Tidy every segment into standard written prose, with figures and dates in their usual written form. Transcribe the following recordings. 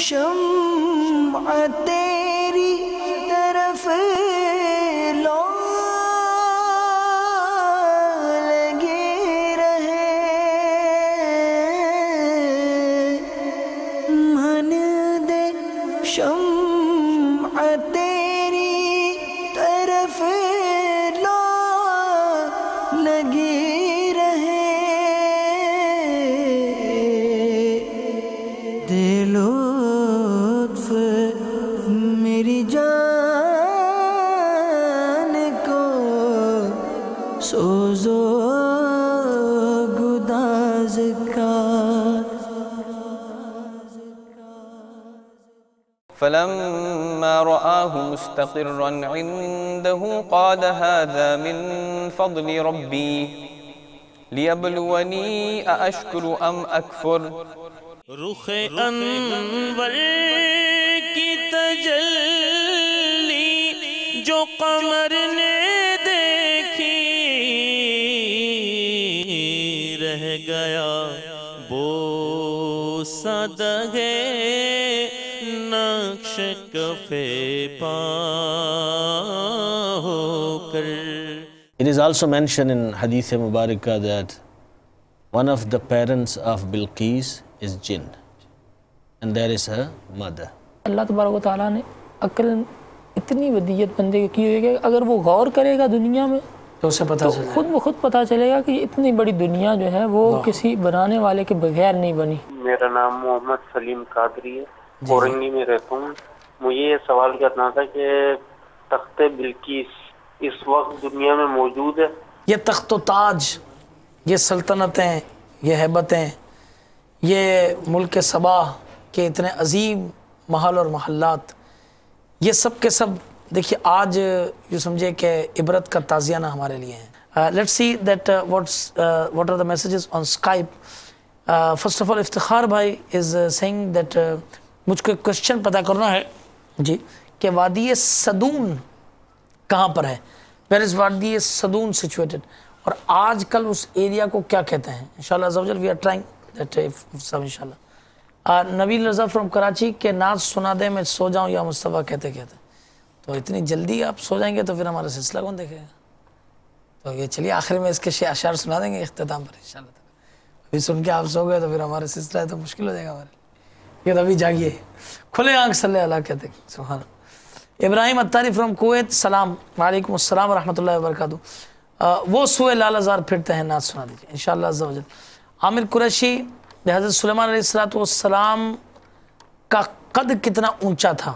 شمع تیری طرف لو لگے رہے من دے شمع تیری طرف لو لگی رہے دے لطف میری جان کو سوزو گداز کا فلما رآه مستقرا عنده قال هذا من فضل ربي ليبلوني أأشكر أم أكفر رخ انور کی تجلی جو قمر نے دیکھی رہ گیا بوسہ دگے نقش کفے پا ہو کر. It is also mentioned in Hadith Mubarakah that one of the parents of Bilqis is jinn, and there is her mother. اللہ تبارک و تعالیٰ نے عقل اتنی ودیت بندے کو کی ہوئی ہے کہ اگر وہ غور کرے گا دنیا میں تو اسے پتہ چلے خود بخود پتہ چلے گا کہ اتنی بڑی دنیا جو ہے وہ کسی بنانے والے کے بغیر نہیں بنی. میرا نام محمد سلیم قادری ہے، اورنگی میں رہتا ہوں. مجھے یہ سوال کرنا تھا کہ تخت بلقیس اس وقت دنیا میں موجود ہے؟ یہ تخت و تاج، یہ سلطنتیں، یہ ہیبتیں، یہ ملک سبا کے اتنے عظیم محل اور محلات، یہ سب کے سب دیکھیے آج یوں سمجھے کہ عبرت کا تازیانہ ہمارے لیے ہیں. Let's see that what are the messages on Skype. First of all, Iftikhar بھائی is saying that مجھ کو ایک کوشچن پتہ کرنا ہے جی کہ وادی صدون کہاں پر ہے. Where is وادی صدون situated؟ اور آج کل اس ایریا کو کیا کہتے ہیں؟ انشاءاللہ عز و جل we are trying that انشاءاللہ. نبیل رضا فرام کراچی کے ناز سنا دے میں سو جاؤں یا مصطفیٰ کہتے کہتے. تو اتنی جلدی آپ سو جائیں گے تو پھر ہمارا سلسلہ کون دیکھے گا؟ تو یہ چلیے آخر میں اس کے اشعار سنا دیں گے اختتام پر انشاءاللہ. ابھی سن کے آپ سو گئے تو پھر ہمارا سلسلہ ہے تو مشکل ہو جائے گا ہمارے لیے. یہ تو ابھی جاگیے، کھلے آنکھ صلی اللہ کہتے ہیں. سبحان اللہ. ابراہیم اتاری فرام کویت، سلام وعلیکم السلام ورحمۃ اللہ وبرکاتہ. وہ سوئے لال ازار پھرتے ہیں ناز سنا دیجیے انشاءاللہ عز و جل. عامر قریشی، حضرت سلیمان علیہ السلام کا قد کتنا اونچا تھا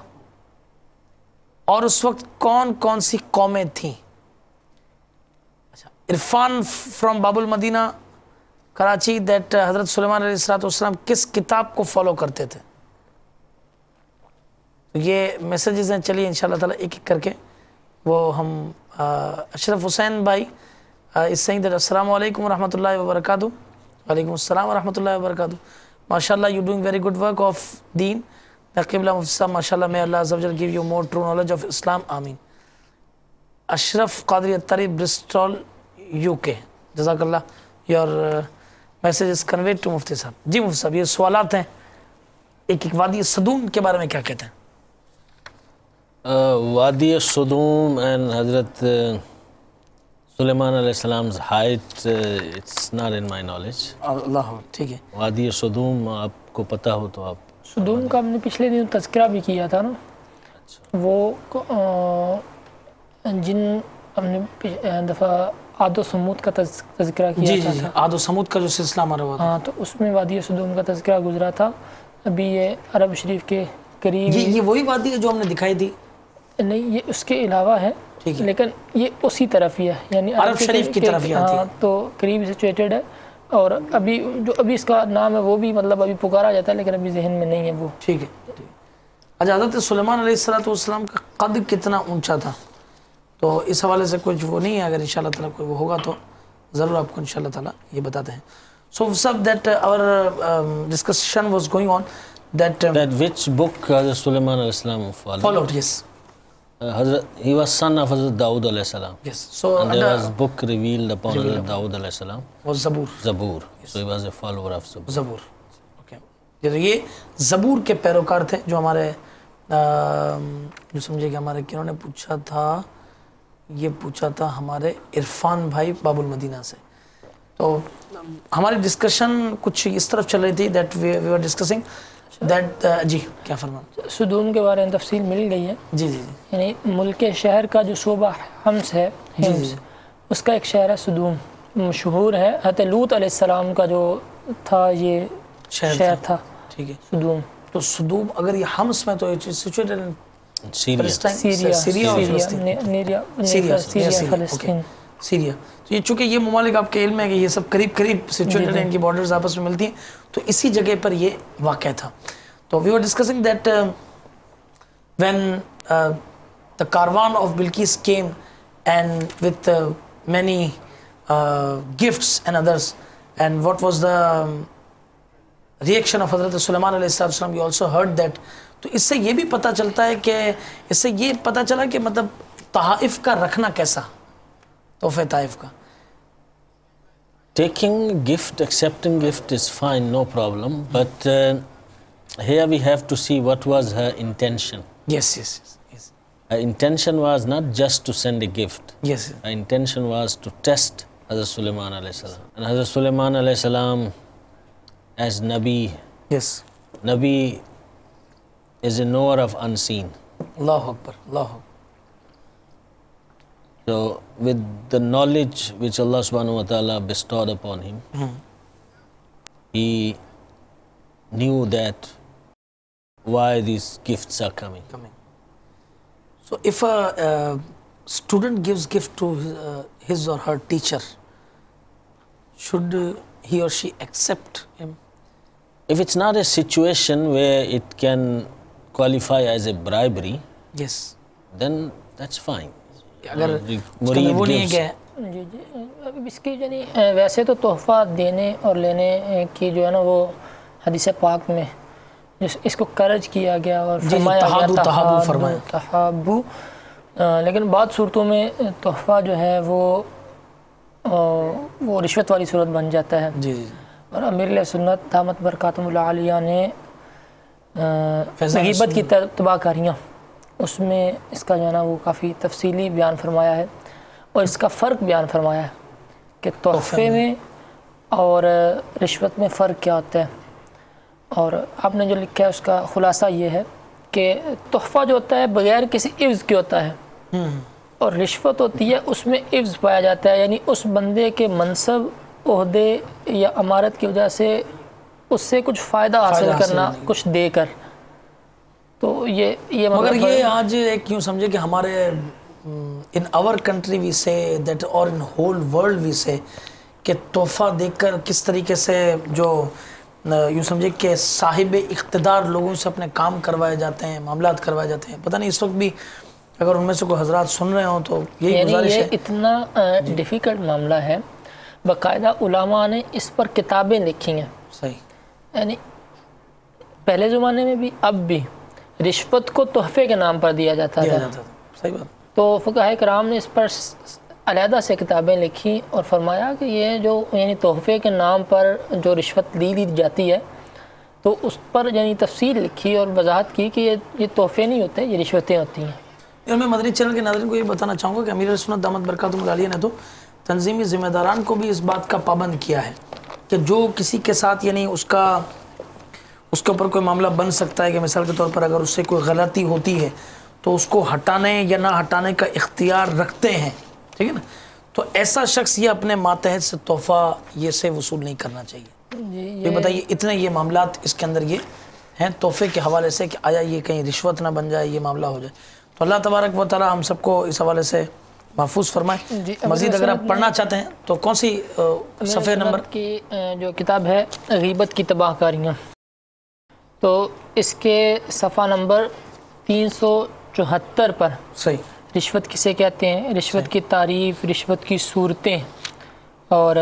اور اس وقت کون کون سی قومیں تھیں؟ عرفان فرام باب المدینہ کراچی دیٹ حضرت سلیمان علیہ السلام کس کتاب کو فالو کرتے تھے؟ یہ میسیجز ہیں، چلیے انشاءاللہ تعالیٰ ایک ایک کر کے وہ ہم. اشرف حسین بھائی اس سینگ دیٹ السلام علیکم ورحمۃ اللہ وبرکاتہ. وعلیکم السلام ورحمۃ اللہ وبرکاتہ. ماشاءاللہ you doing very good work of دین. قبلہ مفتی صاحب ماشاءاللہ may Allah Azza wa Jal give you more true knowledge of Islam. آمین. اشرف قادری اتاری برسٹول UK. جزاک اللہ. your message is conveyed to مفتی صاحب. جی مفتی صاحب یہ سوالات ہیں، ایک ایک وادی صدوم کے بارے میں کیا کہتے ہیں؟ وادی صدوم and حضرت سلیمان علیہ السلام's height, it's not in my knowledge. اللہ ٹھیک ہے. وادی صدوم آپ کو پتہ ہو تو آپ. صدوم کا ہم نے پچھلے دن تذکرہ بھی کیا تھا نا. وہ جن ہم نے دفعہ عاد و سمود کا تذکرہ کیا تھا. جی عاد و سمود کا جو سلسلہ ہمارا ہوا تھا. ہاں تو اس میں وادی صدوم کا تذکرہ گزرا تھا. ابھی یہ عرب شریف کے قریب. یہ وہی وادی ہے جو ہم نے دکھائی تھی؟ نہیں، یہ اس کے علاوہ ہے لیکن یہ اسی طرف ہی ہے، یعنی عرب شریف کی طرف ہی آتی ہے. تو قریب سچویٹڈ ہے. اور ابھی جو ابھی اس کا نام ہے وہ بھی مطلب ابھی پکارا جاتا ہے لیکن ابھی ذہن میں نہیں ہے وہ. ٹھیک ہے. اچھا حضرت سلیمان علیہ السلام کا قد کتنا اونچا تھا؟ تو اس حوالے سے کچھ وہ نہیں ہے، اگر انشاءاللہ تعالیٰ کوئی وہ ہوگا تو ضرور آپ کو انشاءاللہ تعالیٰ یہ بتاتے ہیں. So sir, that our discussion was going on that which book Hazrat Sulaiman alayhi salam followed. Yes. He was son of Hazrat Dawood alayhi salam. Yes. So and there was book revealed upon Hazrat Dawood alayhi salam. Was Zabur. Zabur. Yes. So he was a follower of Zabur. Zabur. Okay. یہ زبور کے پیروکار تھے جو ہمارے جو سمجھے کہ ہمارے کنہوں نے پوچھا تھا، یہ پوچھا تھا ہمارے عرفان بھائی باب المدینہ سے. تو ہماری ڈسکشن کچھ اس طرف چل رہی تھی that we are discussing that جی کیا فرمان صدوم کے بارے میں تفصیل مل گئی ہے. جی جی جی یعنی ملک شہر کا جو صوبہ حمص ہے، حمص، اس کا ایک شہر ہے صدوم، مشہور ہے. حضرت لوط علیہ السلام کا جو تھا یہ شہر تھا ٹھیک ہے. صدوم. تو صدوم اگر یہ حمص میں تو it is situated in Syria. Syria. تو یہ چونکہ یہ ممالک آپ کے علم ہے کہ یہ سب قریب قریب سچویٹڈ ہیں، ان کی بارڈرز آپس میں ملتی ہیں، تو اسی جگہ پر یہ واقع تھا. تو we were discussing that when the caravan of Bilqis came and with many gifts and others, and what was the reaction of Hazrat Sulaiman alayhi salam, you also heard that. تو اس سے یہ بھی پتہ چلتا ہے کہ اس سے یہ پتہ چلا کہ مطلب تحائف کا رکھنا کیسا، تحفہ طائف کا. Taking gift, accepting gift is fine, no problem. But here we have to see what was her intention. Yes. Her intention was not just to send a gift. Yes. Her intention was to test Hazrat Sulaiman alayhi salam. And Hazrat Sulaiman alayhi salam as Nabi, Yes. Nabi is a knower of unseen. Allahu Akbar. Allahu Akbar. So with the knowledge which Allah subhanahu wa ta'ala bestowed upon him, he knew that why these gifts are coming. So if a student gives gift to his or her teacher, should he or she accept him? If it's not a situation where it can qualify as a bribery, Yes. then that's fine. اگر The وہ نہیں ہے murid کہ gives. جی اب اس کی یعنی ویسے تو تحفہ دینے اور لینے کی جو ہے نا وہ حدیث پاک میں اس کو کرج کیا گیا اور فرمایا گیا تحابو فرمایا. تحابو. لیکن بعض صورتوں میں تحفہ جو ہے وہ رشوت والی صورت بن جاتا ہے. جی. اور امیر علیہ سنت دامت برکاتہم اللہ علیہ نے غیبت کی تباہ کاریاں اس میں اس کا جو ہے نا وہ کافی تفصیلی بیان فرمایا ہے اور اس کا فرق بیان فرمایا ہے کہ تحفے میں اور رشوت میں فرق کیا ہوتا ہے. اور آپ نے جو لکھا ہے اس کا خلاصہ یہ ہے کہ تحفہ جو ہوتا ہے بغیر کسی عوض کے ہوتا ہے اور رشوت ہوتی ہے اس میں عوض پایا جاتا ہے، یعنی اس بندے کے منصب، عہدے یا امارت کی وجہ سے اس سے کچھ فائدہ حاصل کرنا کچھ دے کر. تو یہ مگر یہ آج ایک یوں سمجھے کہ ہمارے ان آور کنٹری وی سے دیٹ اور ان ہول ورلڈ وی سے کہ تحفہ دے کر کس طریقے سے جو یوں سمجھے کہ صاحب اقتدار لوگوں سے اپنے کام کروائے جاتے ہیں، معاملات کروائے جاتے ہیں. پتہ نہیں اس وقت بھی اگر ان میں سے کوئی حضرات سن رہے ہوں تو یہی گزارش ہے. یہ اتنا ڈیفیکلٹ معاملہ ہے، باقاعدہ علماء نے اس پر کتابیں لکھی ہیں. صحیح. یعنی پہلے زمانے میں بھی اب بھی رشوت کو تحفے کے نام پر دیا جاتا تھا. صحیح بات. تو فقہاء کرام نے اس پر علیحدہ سے کتابیں لکھی اور فرمایا کہ یہ جو یعنی تحفے کے نام پر جو رشوت لی جاتی ہے تو اس پر یعنی تفصیل لکھی اور وضاحت کی کہ یہ تحفے نہیں ہوتے، یہ رشوتیں ہوتی ہیں. اور میں مدنی چینل کے ناظرین کو یہ بتانا چاہوں گا کہ امیر سنت دامت برکاتہم اللہ علیہ نے تو تنظیمی ذمہ داران کو بھی اس بات کا پابند کیا ہے کہ جو کسی کے ساتھ یعنی اس کے اوپر کوئی معاملہ بن سکتا ہے کہ مثال کے طور پر اگر اس سے کوئی غلطی ہوتی ہے تو اس کو ہٹانے یا نہ ہٹانے کا اختیار رکھتے ہیں، ٹھیک ہے نا. تو ایسا شخص یہ اپنے ماتحت سے تحفہ یہ سے وصول نہیں کرنا چاہیے. یہ بتائیے اتنے یہ معاملات اس کے اندر یہ ہیں تحفے کے حوالے سے کہ آیا یہ کہیں رشوت نہ بن جائے، یہ معاملہ ہو جائے. تو اللہ تبارک و تعالی ہم سب کو اس حوالے سے محفوظ فرمائے. مزید اگر آپ پڑھنا چاہتے ہیں تو کون سی صفحے نمبر کی جو کتاب ہے غیبت کی تباہ کاریاں، تو اس کے صفحہ نمبر 374 پر صحیح رشوت کسے کہتے ہیں، رشوت کی تعریف، رشوت کی صورتیں، اور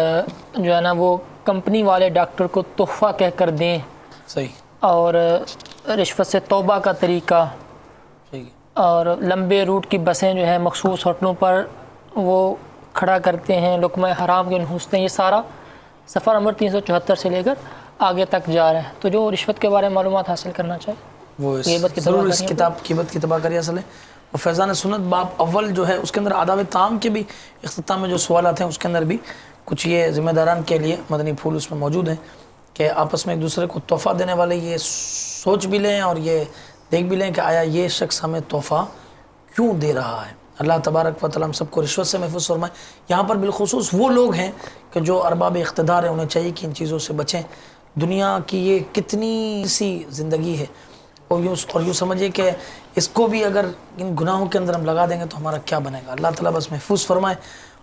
جو ہے نا وہ کمپنی والے ڈاکٹر کو تحفہ کہہ کر دیں، صحیح، اور رشوت سے توبہ کا طریقہ، صحیح، اور لمبے روٹ کی بسیں جو ہیں مخصوص ہوٹلوں پر وہ کھڑا کرتے ہیں، لقمہ حرام کے نحوستیں، یہ سارا صفحہ نمبر 374 سے لے کر آگے تک جا رہے ہیں. تو جو رشوت کے بارے میں معلومات حاصل کرنا چاہے وہ غیبت کی ضرور اس تباہ کتاب قیمت کی تباہ کاری اصل ہے. اور فیضان سنت باب اول جو ہے اس کے اندر آداب طعام کے بھی اختتام میں جو سوالات ہیں اس کے اندر بھی کچھ یہ ذمہ داران کے لیے مدنی پھول اس میں موجود ہیں کہ آپس میں ایک دوسرے کو تحفہ دینے والے یہ سوچ بھی لیں اور یہ دیکھ بھی لیں کہ آیا یہ شخص ہمیں تحفہ کیوں دے رہا ہے. اللہ تبارک و تعالیٰ ہم سب کو رشوت سے محفوظ فرمائے. یہاں پر بالخصوص وہ لوگ ہیں کہ جو ارباب اقتدار ہیں انہیں چاہیے کہ ان چیزوں سے بچیں. دنیا کی یہ کتنی سی زندگی ہے اور یوں سمجھیے کہ اس کو بھی اگر ان گناہوں کے اندر ہم لگا دیں گے تو ہمارا کیا بنے گا. اللہ تعالیٰ بس محفوظ فرمائے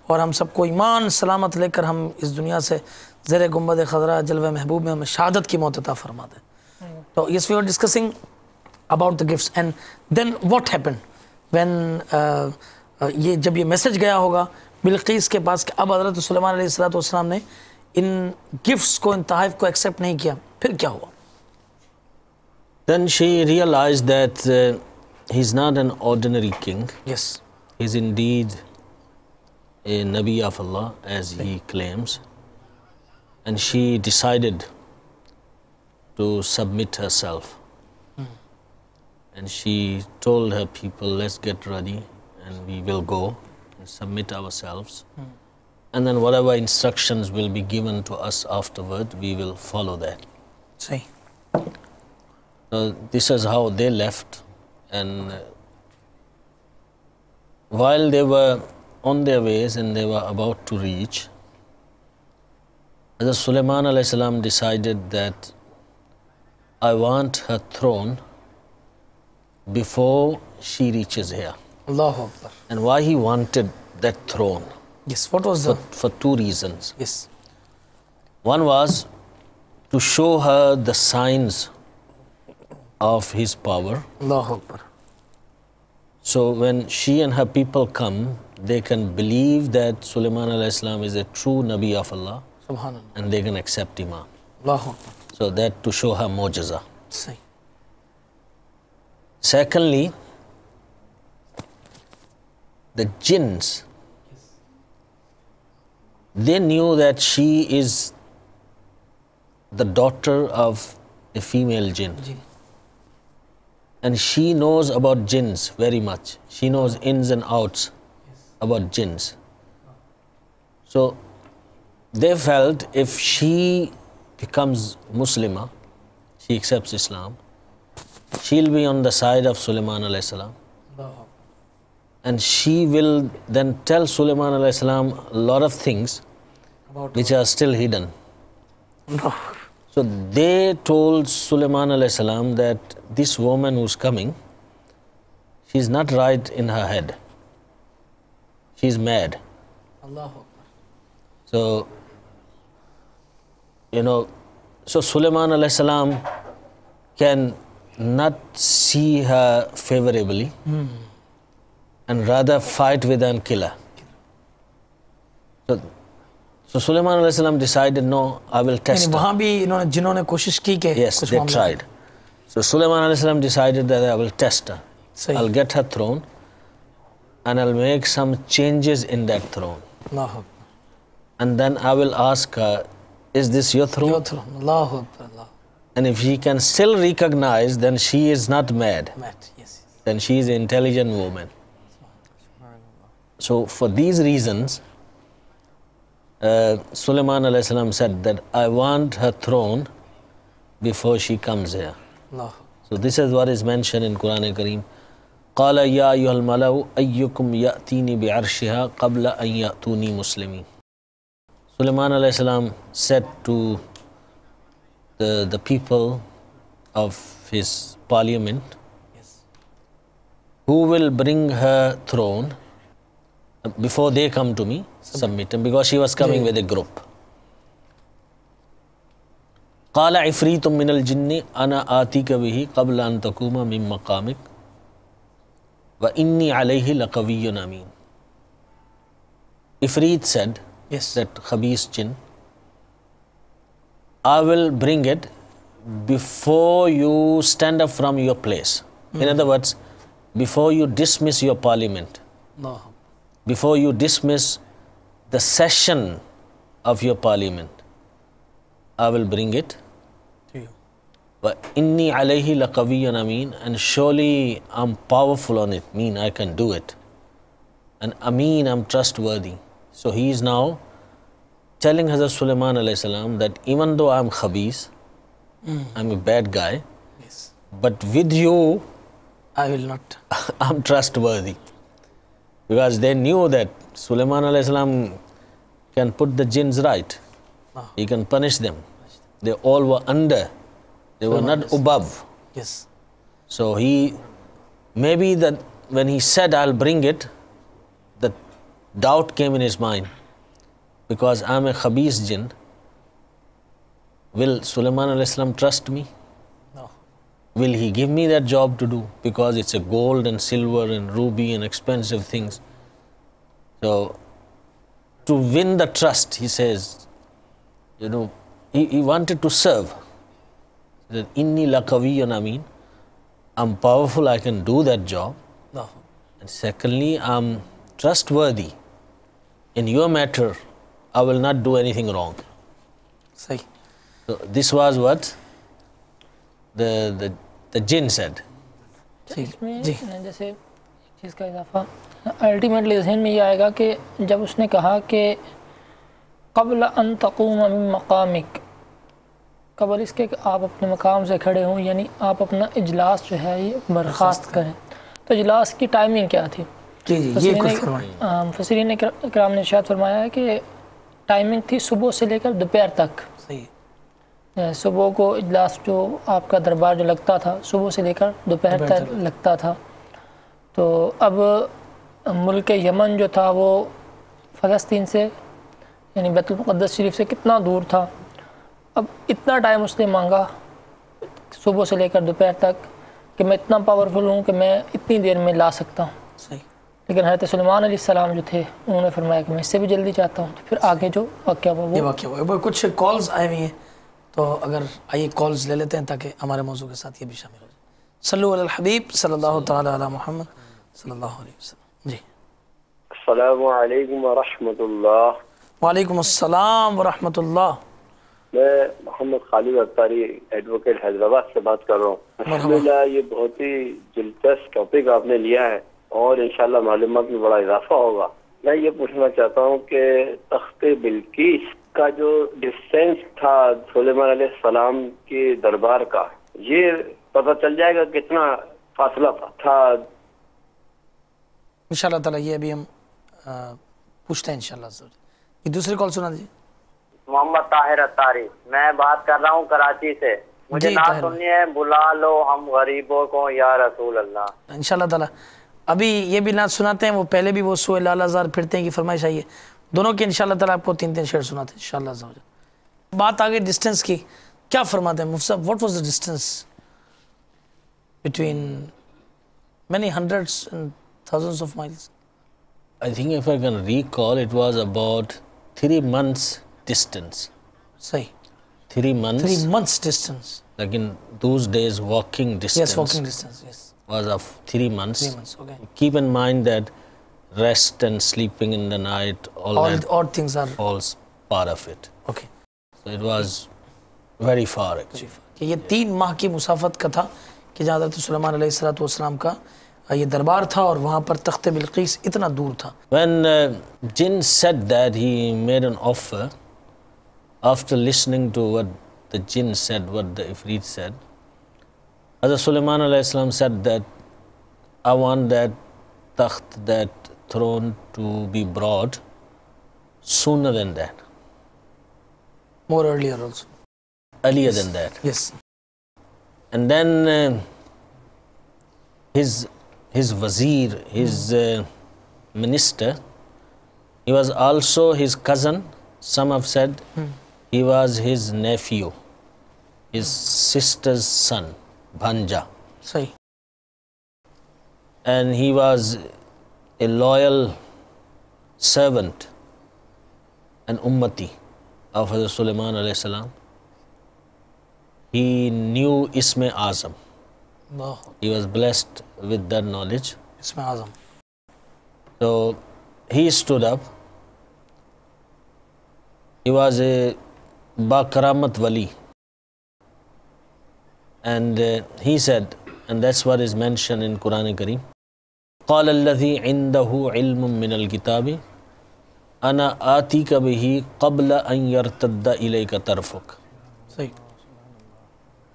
اور ہم سب کو ایمان سلامت لے کر ہم اس دنیا سے زیر گنبد خضرا جلوہ محبوب میں ہمیں شہادت کی موت عطا فرما دے. تو yes, we were discussing about the gifts and then what happened when یہ جب یہ میسج گیا ہوگا بلقیس کے پاس کہ اب حضرت سلیمان علیہ السلام نے ان گفٹس کو ان تحائف کو ایکسیپٹ نہیں کیا, پھر کیا ہوا؟ Then she realized that he's not an ordinary king. Yes. He's indeed a Nabi of Allah, as he claims. And she decided to submit herself. And she told her people, let's get ready and we will go and submit ourselves. And then whatever instructions will be given to us afterward, we will follow that. صحیح. So this is how they left, and while they were on their ways and they were about to reach, Hazrat Sulaiman alayhi salam decided that I want her throne before she reaches here. Allahu Akbar. And why he wanted that throne? Yes, what was the... For two reasons. Yes. One was to show her the signs of his power. Allahu Akbar. So when she and her people come, they can believe that Sulaiman alayhi salam is a true Nabi of Allah, Subhanallah. and they can accept Iman. Allahu Akbar. So that to show her mu'jiza. صحیح. Secondly, the jinns, they knew that she is the daughter of a female jinn. And she knows about jinns very much. She knows ins and outs about jinns. So they felt if she becomes Muslimah, she accepts Islam, she'll be on the side of Sulaiman alayhi salam. And she will then tell Sulaiman alayhi salam a lot of things which are still hidden. No. So they told Sulaiman alayhi salam that this woman who's coming, she's not right in her head. She's mad. Allahu Akbar. So, so Sulaiman alayhi salam can not see her favorably and rather fight with her and kill her. So Sulaiman alayhi salam decided, no, I will test her. وہاں بھی جنہوں نے کوشش کی کہ Yes, they tried. So Sulaiman alayhi salam decided that I will test her. صحیح. I'll get her throne and I'll make some changes in that throne. Allahu Akbar. And then I will ask her, is this your throne? Your throne. Allahu Akbar. Allah. And if she can still recognize, then she is not mad. Matt. Yes. Then she is an intelligent woman. So for these reasons, Sulaiman alayhi salam said that I want her throne before she comes here. Allah. So this is what is mentioned in Quran Kareem. قال يا أيها الملأ أيكم يأتيني بعرشها قبل أن يأتوني مسلمين. Sulaiman alayhi salam said to the people of his parliament, who will bring her throne before they come to me, submit him, because she was coming with a group. قال عفريت من الجن أنا آتيك به قبل أن تقوم من مقامك وإني عليه لقوي أمين. Ifrit said, Yes. that Khabis jinn, I will bring it before you stand up from your place. In other words, before you dismiss your parliament, Allah. before you dismiss the session of your parliament, I will bring it وَإِنِّي عَلَيْهِ لَقَوِيٌّ أَمِينٌ, and surely I'm powerful on it, mean I can do it. And Ameen, I'm trustworthy. So he is now telling Hazrat Sulaiman alayhi salam that even though I'm khabis, I'm a bad guy, Yes. but with you, I will not. I'm trustworthy. Because they knew that Sulaiman alayhi salam can put the jinns right. He can punish them. They all were under. They were not above. Yes. So he, maybe that when he said, I'll bring it, the doubt came in his mind. Because I'm a khabis jinn, will Sulaiman alayhi salam trust me? No. Will he give me that job to do? Because it's a gold and silver and ruby and expensive things. So, to win the trust, he says, he wanted to serve. He said, Inni laqawiyyun ameen. I'm powerful, I can do that job. No. And secondly, I'm trustworthy. In your matter, I will not do anything wrong. صحیح. So this was what the jinn said. ٹھیک میں جی. جیسے ایک چیز کا اضافہ ultimately ذہن میں یہ آئے گا کہ جب اس نے کہا کہ قبل ان تقوم من مقامک، قبل اس کے کہ آپ اپنے مقام سے کھڑے ہوں، یعنی آپ اپنا اجلاس جو ہے یہ برخاست کریں. تو اجلاس کی ٹائمنگ کیا تھی؟ جی جی یہ کچھ فرمائیں. مفسرین کرام نے ارشاد فرمایا ہے کہ ٹائمنگ تھی صبح سے لے کر دوپہر تک. صحیح. صبح کو اجلاس جو آپ کا دربار جو لگتا تھا صبح سے لے کر دوپہر تک لگتا تھا. تو اب ملک یمن جو تھا وہ فلسطین سے یعنی بیت المقدس شریف سے کتنا دور تھا. اب اتنا ٹائم اس نے مانگا صبح سے لے کر دوپہر تک کہ میں اتنا پاورفل ہوں کہ میں اتنی دیر میں لا سکتا ہوں. صحیح. لیکن حضرت سلیمان علیہ السلام جو تھے انہوں نے فرمایا کہ میں اس سے بھی جلدی چاہتا ہوں. تو پھر آگے جو واقعہ ہوا یہ وہ واقعہ ہوا. کچھ کالز آئے ہوئی ہیں تو اگر آئیے کالز لے لیتے ہیں تاکہ ہمارے موضوع کے ساتھ یہ بھی شامل ہو جائے. صلو علی الحبیب صلی اللہ تعالی علی محمد صلی اللہ علیہ وسلم. جی. السلام علیکم ورحمۃ اللہ. وعلیکم السلام ورحمۃ اللہ. میں محمد خالد اختاری ایڈوکیٹ حیدرآباد سے بات کر رہا ہوں. الحمدللہ یہ بہت ہی دلچسپ ٹاپک آپ نے لیا ہے اور انشاءاللہ معلومات میں بڑا اضافہ ہوگا. میں یہ پوچھنا چاہتا ہوں کہ تخت بلقیس کا جو ڈسٹینس تھا سلیمان علیہ السلام کے دربار کا، یہ پتہ چل جائے گا کتنا فاصلہ تھا؟ انشاءاللہ تعالیٰ یہ ابھی ہم پوچھتے ہیں انشاءاللہ. یہ دوسری کال سنا دیجیے. محمد طاہر اطاری، میں بات کر رہا ہوں کراچی سے. مجھے جی، نعت طاہر. سننی ہے، بلا لو ہم غریبوں کو یا رسول اللہ. انشاءاللہ تعالیٰ ابھی یہ بھی نعت سناتے ہیں. وہ پہلے بھی وہ سوئے لال ہزار پھرتے ہیں کی فرمائش آئی ہے. دونوں کی انشاءاللہ تعالیٰ آپ کو 3 شعر سناتے ہیں انشاءاللہ. بات آگے ڈسٹینس کی، کیا فرماتے ہیں مفتی صاحب؟ What was the distance between many hundreds and thousands of miles? I think if I can recall, it was about 3 months distance. صحیح. 3 months. 3 months distance. Like in those days, walking distance. Yes, walking distance. Yes. Was of 3 months. 3 months. Okay. Keep in mind that rest and sleeping in the night, all that All things are falls part of it. okay. So it was very far actually. کہ یہ 3 ماہ کی مسافت کا تھا کہ جہاں حضرت سلیمان علیہ السلام کا یہ دربار تھا اور وہاں پر تخت بلقیس اتنا دور تھا. When Jinn said that, he made an offer after listening to what the Jinn said, what the Ifrit said. Hazrat Sulaiman alayhi salam said that I want that takht, that throne to be brought sooner than that, more earlier also. earlier than that. Yes. And then his wazir, his minister, he was also his cousin. Some have said he was his nephew, his sister's son, Bhanja. صحیح. And he was a loyal servant and ummati of Hazrat Sulaiman alayhi salam. He knew Isme Azam. Allah. He was blessed with that knowledge. اس میں اعظم. So he stood up. He was a Bakaramat Wali. And he said, and that's what is mentioned in Quran Kareem, قال الذي عنده علم من الكتاب أنا آتيك به قبل أن يرتد إليك طرفك. صحیح.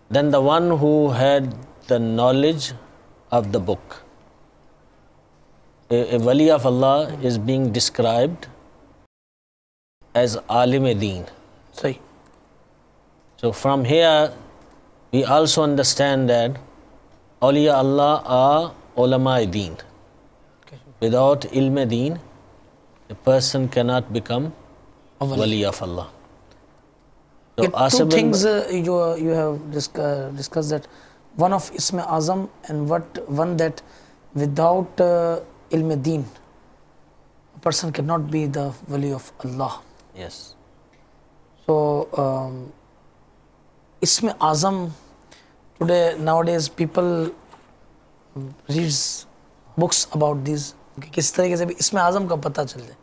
Then the one who had the knowledge of the book. A wali of Allah is being described as alim deen. صحیح. So from here we also understand that awliya Allah are ulama deen. Without ilm deen, a person cannot become wali of Allah. So Two things you have discussed, that one of Ism Azam and one that without ilm deen a person cannot be the wali of Allah. Yes. So Ism Azam, today nowadays people reads books about these کہ کس طریقے سے بھی اسم اعظم کا پتہ چل جائے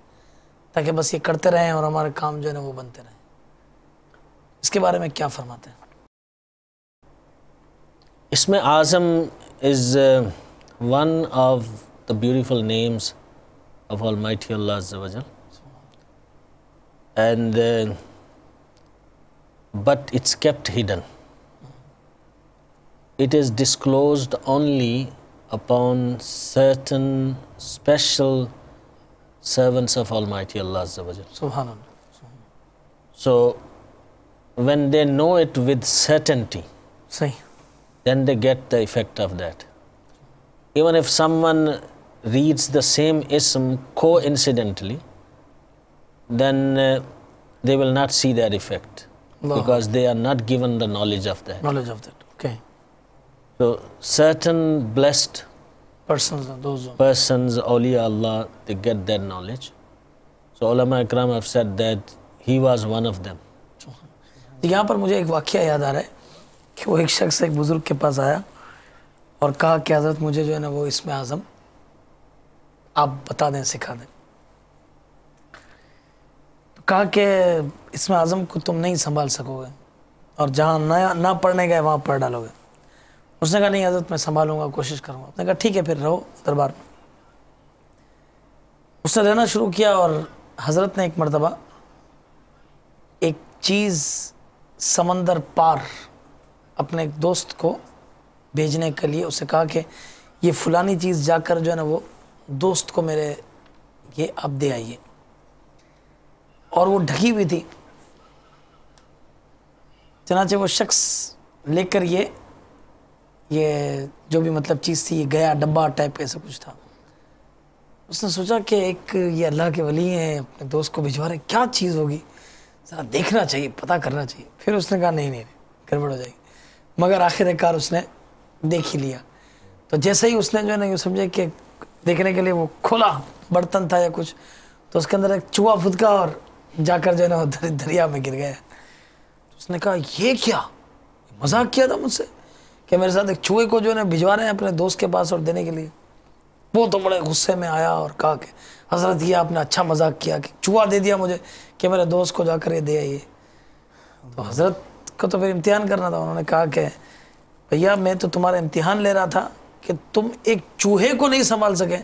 تاکہ بس یہ کرتے رہیں اور ہمارے کام جو ہے نا وہ بنتے رہیں. اس کے بارے میں کیا فرماتے ہیں؟ اسم اعظم is one of the beautiful names of Almighty Allah Azza wa Jal. And but it's kept hidden. It is disclosed only upon certain special servants of Almighty Allah Azza wa Jal. Subhanallah. So when they know it with certainty, صحیح. then they get the effect of that. Even if someone reads the same ism coincidentally, then they will not see that effect because they are not given the knowledge of that. Knowledge of that. Okay. So certain blessed Persons, those persons, awliya Allah, they get that knowledge. So ulama ikram have said that he was one of them. یہاں پر مجھے ایک واقعہ یاد آ رہا ہے کہ وہ ایک شخص ایک بزرگ کے پاس آیا اور کہا کہ حضرت مجھے جو ہے نا وہ اسم اعظم آپ بتا دیں، سکھا دیں. تو کہا کہ اسم اعظم کو تم نہیں سنبھال سکو گے اور جہاں نہ پڑھنے گئے وہاں پڑھ ڈالو گے. اس نے کہا نہیں حضرت میں سنبھالوں گا، کوشش کروں گا. اس نے کہا ٹھیک ہے پھر رہو دربار میں. اس نے رہنا شروع کیا اور حضرت نے ایک مرتبہ ایک چیز سمندر پار اپنے ایک دوست کو بھیجنے کے لیے اسے کہا کہ یہ فلانی چیز جا کر جو ہے نا وہ دوست کو میرے یہ آپ دے آئیے. اور وہ ڈھکی ہوئی تھی. چنانچہ وہ شخص لے کر یہ جو بھی مطلب چیز تھی یہ گیا، ڈبہ ٹائپ ایسا کچھ تھا. اس نے سوچا کہ ایک یہ اللہ کے ولی ہیں اپنے دوست کو بھجوا رہے، کیا چیز ہوگی، ذرا دیکھنا چاہیے، پتہ کرنا چاہیے. پھر اس نے کہا نہیں گڑبڑ ہو جائے گی. مگر آخر کار اس نے دیکھ ہی لیا. تو جیسے ہی اس نے جو ہے نا یہ سمجھے کہ دیکھنے کے لیے وہ کھولا برتن تھا یا کچھ، تو اس کے اندر ایک چوہا پھدکا اور جا کر جو ہے نا وہ دریا میں گر گیا. اس نے کہا یہ کیا، مذاق کیا تھا مجھ سے کہ میرے ساتھ ایک چوہے کو جو ہے نا بھجوا رہے ہیں اپنے دوست کے پاس اور دینے کے لیے. وہ تو بڑے غصے میں آیا اور کہا کہ حضرت یہ آپ نے اچھا مذاق کیا کہ چوہا دے دیا مجھے کہ میرے دوست کو جا کر یہ دے آئیے. تو حضرت کو تو پھر امتحان کرنا تھا. انہوں نے کہا کہ بھیا میں تو تمہارا امتحان لے رہا تھا کہ تم ایک چوہے کو نہیں سنبھال سکے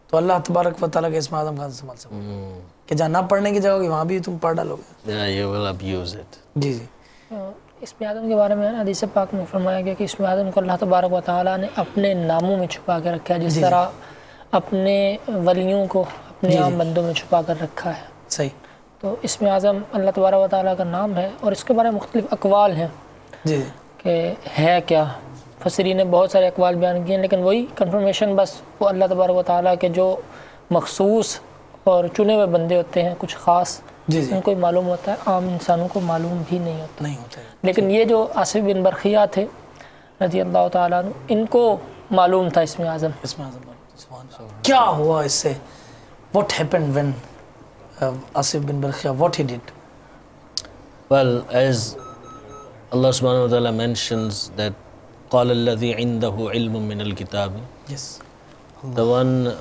تو اللہ تبارک و تعالیٰ کے اسم اعظم کہاں سے سنبھال سکو کہ جہاں نہ پڑھنے کی جگہ ہوگی وہاں بھی تم پڑھ ڈالو گے. You will abuse it. جی جی. اسم اعظم کے بارے میں حدیث پاک میں فرمایا گیا کہ اسم اعظم کو اللہ تبارک و تعالیٰ نے اپنے ناموں میں چھپا کے رکھا ہے، جس طرح اپنے ولیوں کو اپنے عام بندوں میں چھپا کر رکھا ہے. صحیح. تو اسم اعظم اللہ تبارک و تعالیٰ کا نام ہے اور اس کے بارے میں مختلف اقوال ہیں جی کہ ہے کیا. مفسرین نے بہت سارے اقوال بیان کیے ہیں، لیکن وہی کنفرمیشن بس وہ اللہ تبارک و تعالیٰ کے جو مخصوص اور چنے ہوئے بندے ہوتے ہیں کچھ خاص ان کو ہی معلوم ہوتا ہے، عام انسانوں کو معلوم بھی نہیں ہوتا. لیکن یہ جو آصف بن برخیہ تھے رضی اللہ تعالیٰ عنہ، ان کو معلوم تھا اسم اعظم. کیا ہوا اس سے؟ What happened when Asif bin Barkhia, what he did? Well, as Allah subhanahu wa ta'ala mentions that قَالَ الَّذِي عِنْدَهُ عِلْمٌ مِّنَ الْكِتَابِ, Yes. the one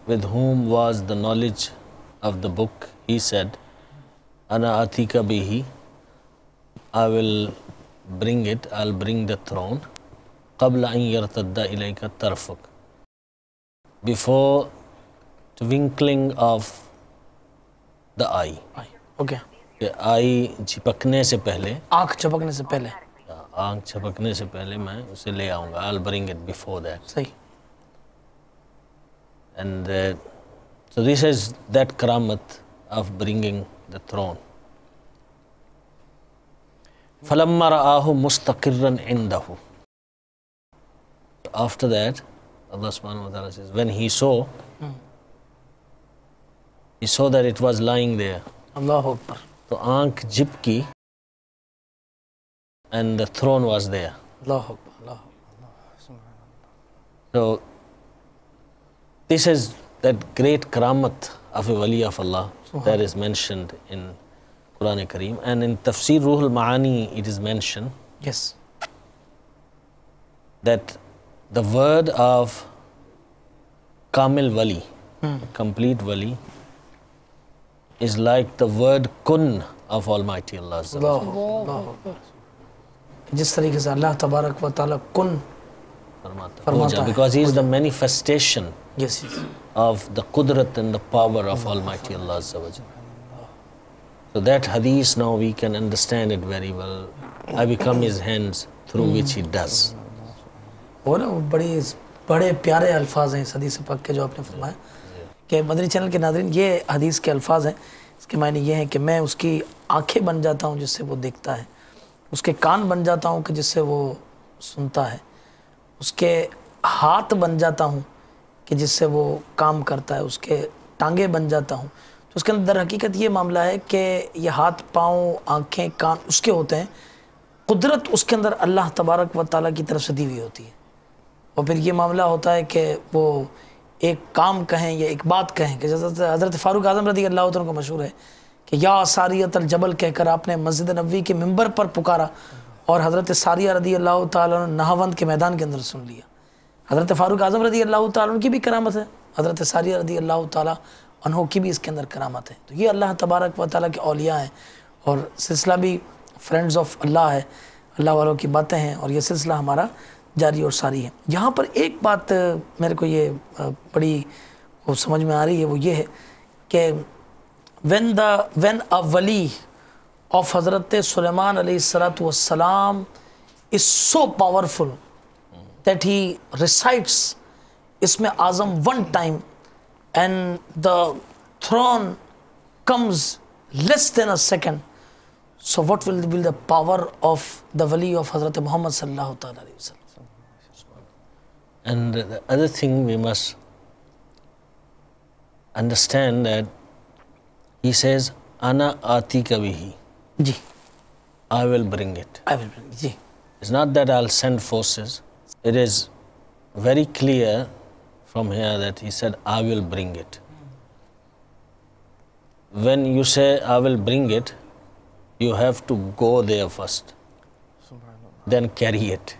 with whom was the knowledge of the book, he said, أَنَا أَتِيكَ بِهِ, I will bring it, I'll bring the throne, قَبْلَ أَن يَرْتَدَّ إِلَيْكَ طَرْفُكَ, before twinkling of the eye. Okay, کہ آئی جھپکنے سے پہلے, آنکھ چپکنے سے پہلے. آنکھ چھپکنے سے پہلے میں اسے لے آؤں گا. I'll bring it before that. صحیح. And so this is that karamat of bringing the throne. فَلَمَّا رَآهُ مُسْتَقِرًّا عِنْدَهُ. After that, Allah subhanahu wa ta'ala says, when he saw that it was lying there. اللہ اکبر. تو آنکھ جھپ کی and the throne was there. Allah Akbar. Allah Akbar. So this is that great karamat of a wali of Allah that is mentioned in Quran Kareem, and in Tafsir Ruhul Ma'ani it is mentioned Yes. that the word of Kamil Wali, complete Wali, is like the word kun of Almighty Allah. اللہ اکبر. جس طریقے سے اللہ تبارک و تعالیٰ کن فرماتا ہے. Because he is the manifestation Yes, yes. of the qudrat and the power of Almighty Allah Azza wa Jalla. So that hadith now we can understand it very well. I become his hands through which he does. وہ نا بڑے پیارے الفاظ ہیں اس حدیث پاک کے جو آپ نے فرمایا کہ مدنی چینل کے ناظرین یہ حدیث کے الفاظ ہیں. اس کے معنی یہ ہیں کہ میں اس کی آنکھیں بن جاتا ہوں جس سے وہ دیکھتا ہے, اس کے کان بن جاتا ہوں کہ جس سے وہ سنتا ہے, اس کے ہاتھ بن جاتا ہوں کہ جس سے وہ کام کرتا ہے, اس کے ٹانگیں بن جاتا ہوں. تو اس کے اندر حقیقت یہ معاملہ ہے کہ یہ ہاتھ پاؤں آنکھیں کان اس کے ہوتے ہیں, قدرت اس کے اندر اللہ تبارک و تعالیٰ کی طرف سے دی ہوئی ہوتی ہے. اور پھر یہ معاملہ ہوتا ہے کہ وہ ایک کام کہیں یا ایک بات کہیں کہ حضرت فاروق اعظم رضی اللہ عنہ کو مشہور ہے کہ یا ساریت الجبل کہہ کر آپ نے مسجد نبوی کے ممبر پر پکارا اور حضرت ساریہ رضی اللہ تعالیٰ عنہ نہاوند کے میدان کے اندر سن لیا. حضرت فاروق اعظم رضی اللہ تعالیٰ عنہ کی بھی کرامت ہے, حضرت ساریہ رضی اللہ تعالیٰ عنہ کی بھی اس کے اندر کرامت ہے. تو یہ اللہ تبارک و تعالیٰ کے اولیاء ہیں اور سلسلہ بھی فرینڈز آف اللہ ہے, اللہ والوں کی باتیں ہیں, اور یہ سلسلہ ہمارا جاری اور ساری ہے. یہاں پر ایک بات میرے کو یہ بڑی سمجھ میں آ رہی ہے, وہ یہ ہے کہ when a wali of Hazrat Sulaiman alayhi salatu wassalam is so powerful that he recites Isme Azam one time and the throne comes less than a second, so what will be the power of the wali of Hazrat Muhammad sallallahu ta'ala alayhi wa sallam? And the other thing we must understand that he says, Ana atika bihi. Ji. I will bring it. I will bring it. Ji. It's not that I'll send forces. It is very clear from here that he said, I will bring it. When you say, I will bring it, you have to go there first. Then carry it.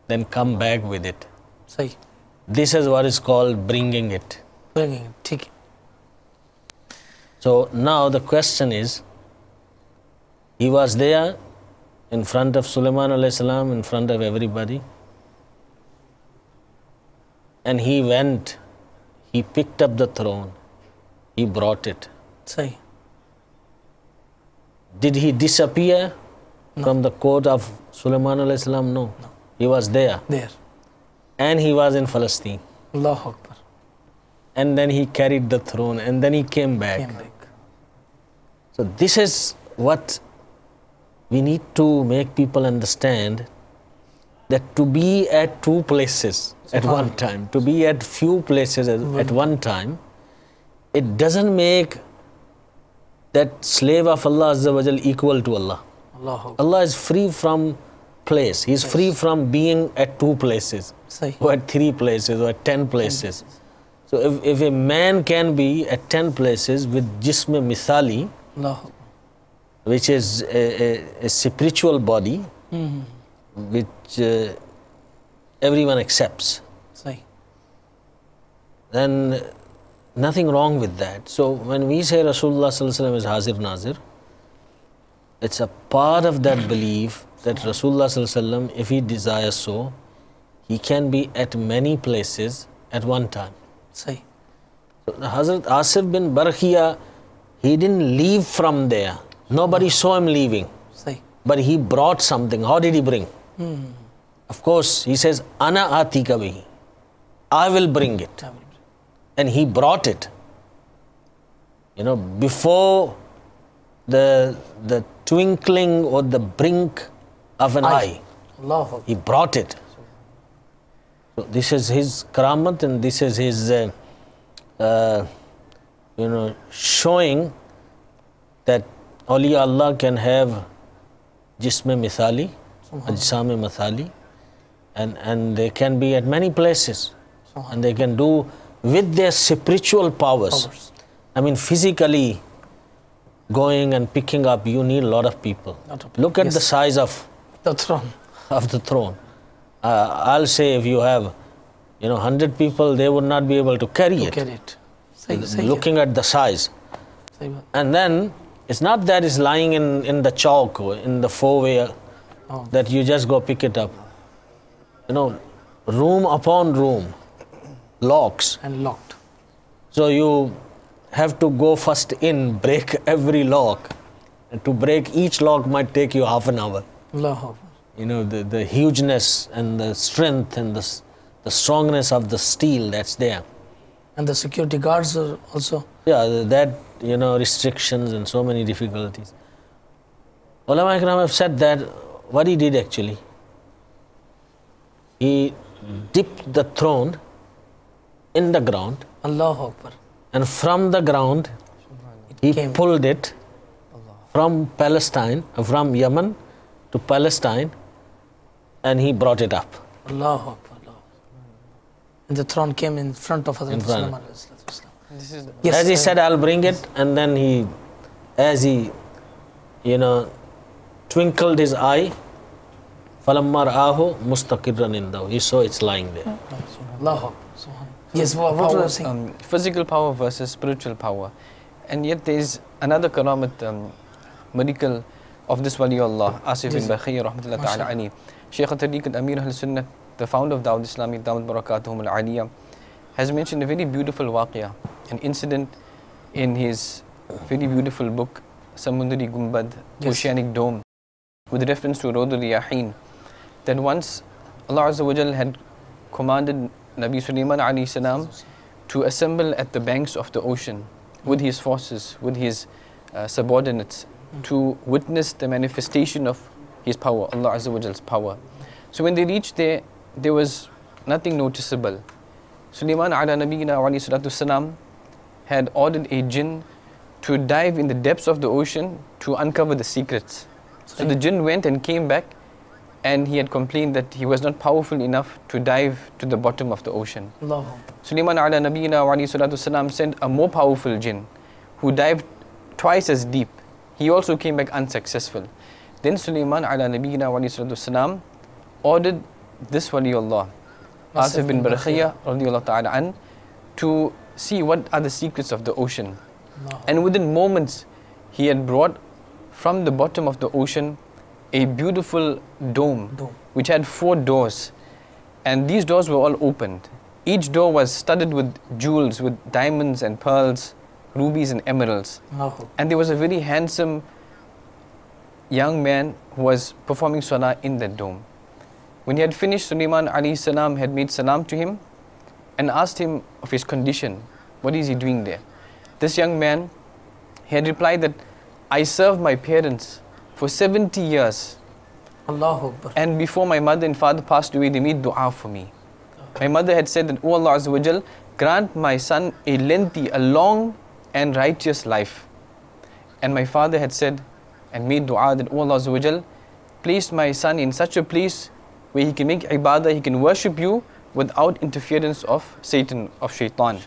Then come back with it. صحیح. This is what is called bringing it. Bringing it. ٹھیک ہے. So now the question is, he was there in front of Sulaiman alayhi salam, in front of everybody, and he went, he picked up the throne, he brought it. صحیح. Did he disappear from the court of Sulaiman alayhi salam? No. He was there. There. And he was in Palestine. Allah Akbar. And then he carried the throne, and then he came back. Came back. So this is what we need to make people understand, that to be at two places at one time, to be at few places at one time, it doesn't make that slave of Allah Azza wa Jal equal to Allah. Allah Akbar. Allah is free from place. He is free from being at two places, صحیح. or at 3 places, or at 10 places. So if a man can be at 10 places with jism misali, Allah Akbar. which is a spiritual body, which everyone accepts, صحیح. then nothing wrong with that. So when we say Rasulullah sallallahu alaihi wasallam is Hazir Nazir, it's a part of that belief that Rasulullah sallallahu alaihi wasallam, if he desires so, he can be at many places at one time. صحیح. So Hazrat Asif bin Barkhia, he didn't leave from there. Nobody saw him leaving. صحیح. But he brought something. How did he bring? Of course, he says, Ana atika bihi. I will bring it. And he brought it. You know, before the twinkling or the blink of an eye. Allah He brought it. So this is his karamat, and this is his, showing that awliya Allah can have jism mithali, ajsam mathali, and they can be at many places, and they can do with their spiritual powers. I mean, physically going and picking up, you need a lot of people. Look at the size of the throne. I'll say if you have 100 people, they would not be able to carry it. صحیح. Looking at the size. صحیح بات. And then it's not that it's lying in the chalk or in the four-way that you just go pick it up. Room upon room, locks. And locked. So you have to go first in, break every lock. And to break each lock might take you half an hour. Allah. The hugeness and the strength and the strongness of the steel that's there. And the security guards are also. Yeah, that, restrictions and so many difficulties. Ulama Ikram have said that what he did actually, he dipped the throne in the ground, Allahu Akbar. and from the ground he pulled it from Palestine, from Yemen to Palestine, and he brought it up. Allahu Akbar. And the throne came in front of Hazrat Sulaiman. This is Yes, As he said, I'll bring it, and then as he twinkled his eye, فَلَمَّا رَآهُ مُسْتَقِرًّا عِنْدَهُ, he saw it's lying there. Allahu Akbar. Yes, what were you saying? physical power versus spiritual power. And yet there is another karamat, miracle of this waliullah, Asif bin Barkhia rahmatullah ta'ala alayhi. Shaykh al-Tariq al-Amir al-Sunnah, the founder of Dawud Islami, Dawud Barakatuhum al-Aliyah, has mentioned a very beautiful waqiyah, an incident in his very beautiful book, Samundari Gumbad, Oceanic Dome, with reference to Rodul Yahin, that once Allah Azza wa Jal had commanded Nabi Sulaiman alayhi salam to assemble at the banks of the ocean with his forces, with his subordinates, to witness the manifestation of his power, Allah Azza wa Jal's power. So when they reached there, there was nothing noticeable. Sulaiman ala nabiyina wa alayhi salatu salam had ordered a jinn to dive in the depths of the ocean to uncover the secrets. So the jinn went and came back, and he had complained that he was not powerful enough to dive to the bottom of the ocean. Allahu. Sulaiman ala nabiyina wa alayhi salatu salam sent a more powerful jinn who dived twice as deep. He also came back unsuccessful. Then Sulaiman ala nabiyina wa alayhi salatu salam ordered this waliullah, Asif bin Barkhia radiyallahu ta'ala an, to see what are the secrets of the ocean. And within moments, he had brought from the bottom of the ocean a beautiful dome which had 4 doors, and these doors were all opened. Each door was studded with jewels, with diamonds and pearls, rubies and emeralds. And there was a very handsome young man who was performing salah in that dome. When he had finished, Sulaiman alayhi salam had made salam to him and asked him of his condition. What is he doing there? This young man, he had replied that I served my parents for 70 years. Allahu Akbar. And before my mother and father passed away, they made dua for me. My mother had said that, O Allah Azza wa Jal, grant my son a lengthy, a long and righteous life. And my father had said and made dua that, O Allah Azza wa Jal, place my son in such a place where he can make ibadah, he can worship you without interference of Satan, of shaitan.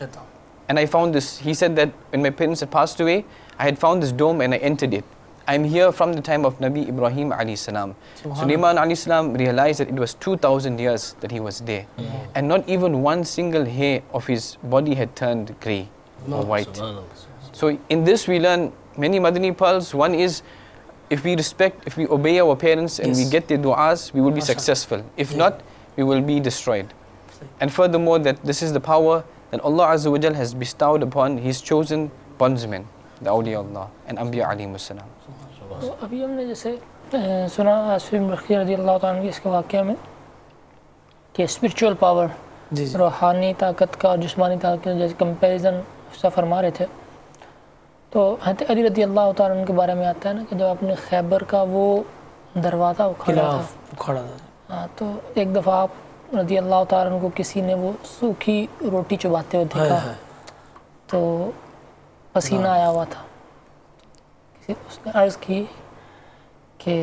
And I found this, he said that when my parents had passed away, I had found this dome and I entered it. I'm here from the time of Nabi Ibrahim alayhi salam. Sulaiman alayhi salam realized that it was 2,000 years that he was there. And not even one single hair of his body had turned grey or white. So in this we learn many Madani pearls. One is if we respect, if we obey our parents and we Yes. get their du'as, we will be successful. If not, we will be destroyed. And furthermore, that this is the power that Allah Azza wa Jal has bestowed upon His chosen bondsmen, the awliya Allah and Anbiya alayhimus salam. تو ابھی ہم نے جیسے سنا آصف بن بخشی رضی اللہ تعالیٰ عنہ کے اس کے واقعہ میں کہ اسپرچول پاور، جی جی روحانی طاقت کا اور جسمانی طاقت کا جیسے کمپیریزن سا فرما رہے تھے، تو حضرت علی رضی اللہ تعالیٰ عنہ کے بارے میں آتا ہے نا کہ جب آپ نے خیبر کا وہ دروازہ اکھاڑا تھا، اکھاڑا تھا، ہاں، تو ایک دفعہ آپ رضی اللہ تعالیٰ عنہ کو کسی نے وہ سوکھی روٹی چباتے ہوئے دیکھا، تو پسینہ آیا ہوا تھا، اس نے عرض کی کہ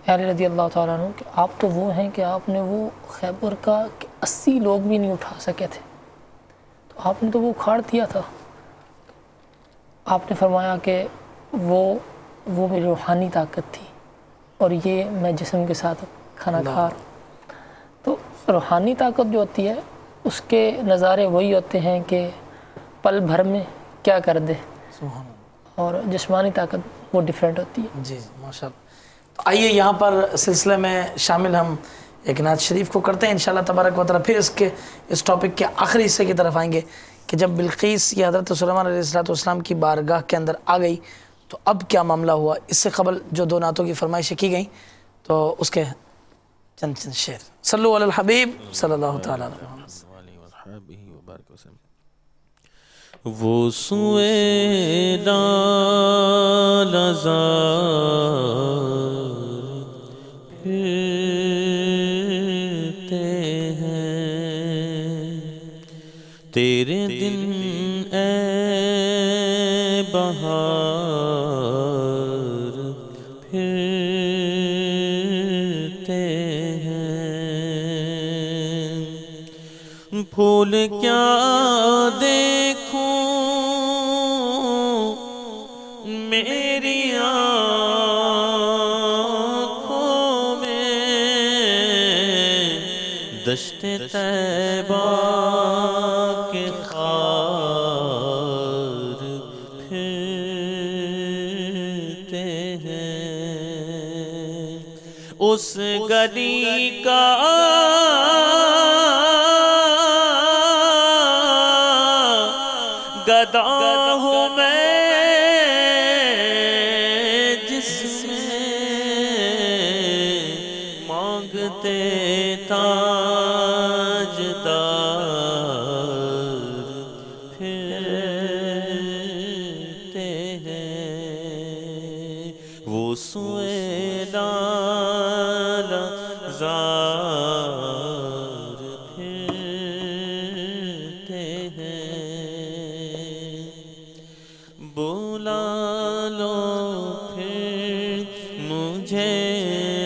علی رضی اللہ تعالیٰ عنہ کہ آپ تو وہ ہیں کہ آپ نے وہ خیبر کا 80 لوگ بھی نہیں اٹھا سکے تھے، تو آپ نے تو وہ اکھاڑ دیا تھا۔ آپ نے فرمایا کہ وہ میری روحانی طاقت تھی اور یہ میں جسم کے ساتھ کھانا کھا رہا ہوں۔ تو روحانی طاقت جو ہوتی ہے اس کے نظارے وہی ہوتے ہیں کہ پل بھر میں کیا کر دے، اور جسمانی طاقت وہ ڈیفرنٹ ہوتی ہے۔ جی ماشاء اللہ۔ تو آئیے یہاں پر سلسلے میں شامل ہم ایک نعت شریف کو کرتے ہیں انشاءاللہ تبارک و تعالیٰ، پھر اس ٹاپک کے آخری حصے کی طرف آئیں گے کہ جب بلقیس یہ حضرت سلیمان علیہ السلام کی بارگاہ کے اندر آ گئی تو اب کیا معاملہ ہوا۔ اس سے قبل جو دو نعتوں کی فرمائشیں کی گئیں تو اس کے چند شعر۔ صلو علی الحبیب صلی اللہ تعالیٰ علیہ وسلم۔ وہ سوئے لال پھرتے ہیں، تیرے دن اے بہار پھرتے ہیں، پھول کیا دیکھوں میری آنکھوں میں، دشت طیبہ کے خار پھرتے ہیں، اس گلی کا گدا ہوں میں جس میں مانگتے تاجدار پھرتے ہیں، وہ سوئے لال زار پھرتے ہیں، بلا لو پھر مجھے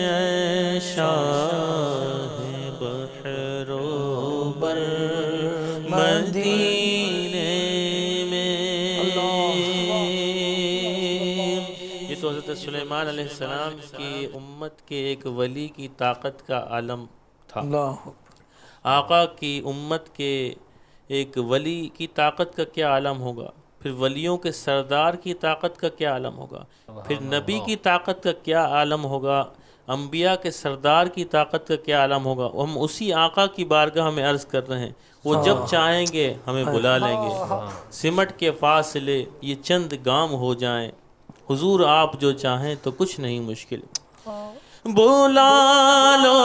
اے شاہ بحر و بر مدینے میں۔ یہ تو حضرت سلیمان علیہ السلام کی امت کے ایک ولی کی طاقت کا عالم تھا۔ آقا کی امت کے ایک ولی کی طاقت کا کیا عالم ہوگا، پھر ولیوں کے سردار کی طاقت کا کیا عالم ہوگا، پھر نبی کی طاقت کا کیا عالم ہوگا، انبیاء کے سردار کی طاقت کا کیا عالم ہوگا۔ ہم اسی آقا کی بارگاہ میں عرض کر رہے ہیں، وہ جب چاہیں گے ہمیں بلا لیں گے، سمٹ کے فاصلے یہ چند گام ہو جائیں، حضور آپ جو چاہیں تو کچھ نہیں مشکل۔ بلا لو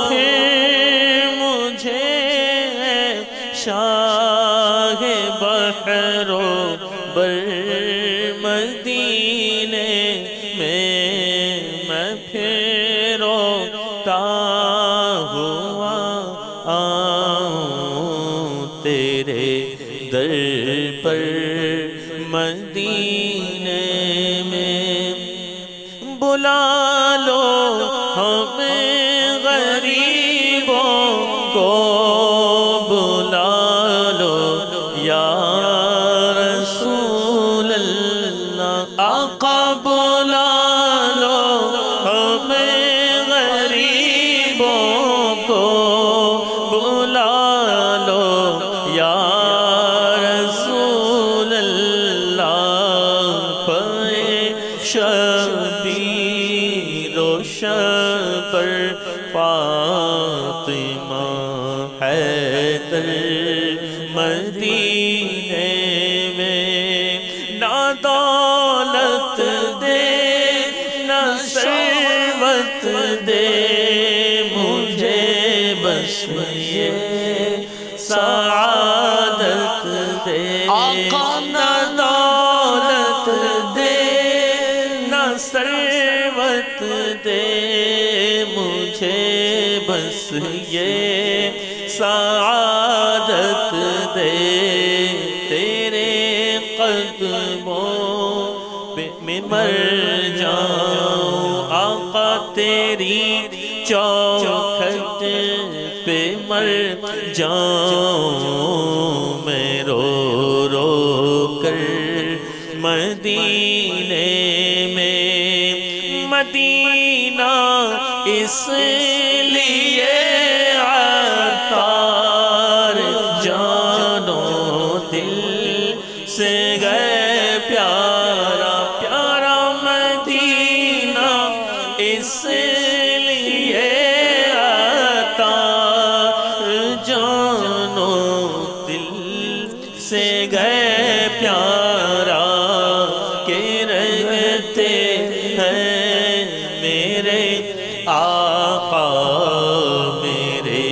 پھر مجھے شاہ بحر و بر مدینے میں پھر روتا ہوا آؤں تیرے در پر مدینے میں، بلا لو ہمیں غریبوں کو، بلا لو یا رسول اللہ، آقا بلا لو ہمیں غریبوں کو، بلا لو یا رسول اللہ، پے شبیر فاطمہ حیدر مدینے میں، نہ دولت دے نہ ثروت دے مجھے، بس یہ سعادت دے آقا، نہ دولت دے نہ ثروت دے مجھے، بس یہ سعادت دے، تیرے قدموں میں مر جاؤں آقا، تیری چوکھٹ پہ مر جاؤں میں رو رو کر مدینے میں، مدینہ اس لیے عطار جانو دل سے گئے پیارا پیارا مدینہ، اس لیے عطار جانو دل سے گئے پیارا، کہ رہتے ہیں میرے آقا میرے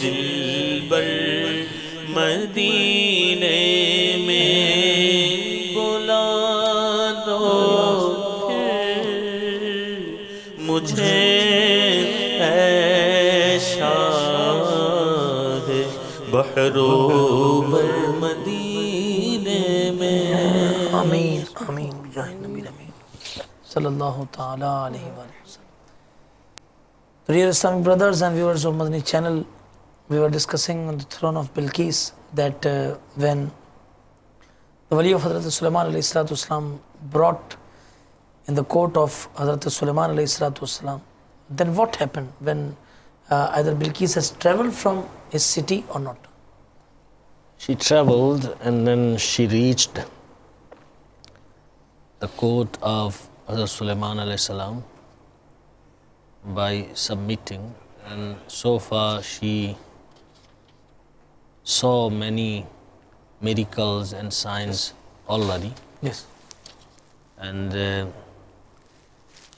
دلبر مدینے میں، بلا دو پھر مجھے اے شاہ بحروبر مدینے میں۔ آمین آمین بجاہ نبی امین صلی اللہ تعالی علیہ وآلہ وسلم۔ Dear Islamic brothers and viewers of Madani channel, we were discussing on the throne of Bilqis that when the wali of Hazrat Sulaiman alayhi salatu wasalam brought in the court of Hazrat Sulaiman alayhi salatu wasalam, then what happened when either Bilqis has traveled from his city or not? She traveled and then she reached the court of Hazrat Sulaiman alayhi salam by submitting, and so far she saw many miracles and signs already, Yes. and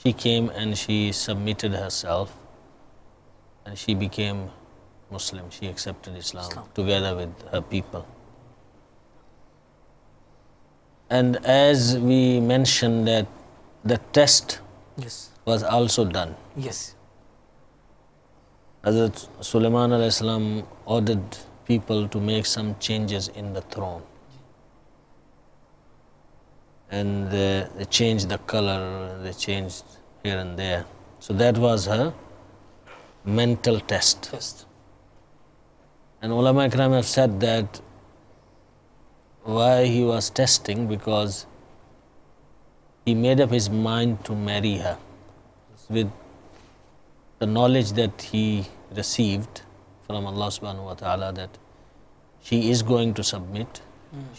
she came and she submitted herself and she became Muslim. She accepted Islam together with her people. And as we mentioned that the test Yes. was also done. Yes. Hazrat Sulaiman alayhi salam ordered people to make some changes in the throne. And they changed the color, they changed here and there. So that was her mental test. Test. And ulama ikram have said that why he was testing, because he made up his mind to marry her with the knowledge that he received from Allah subhanahu wa ta'ala, that she is going to submit,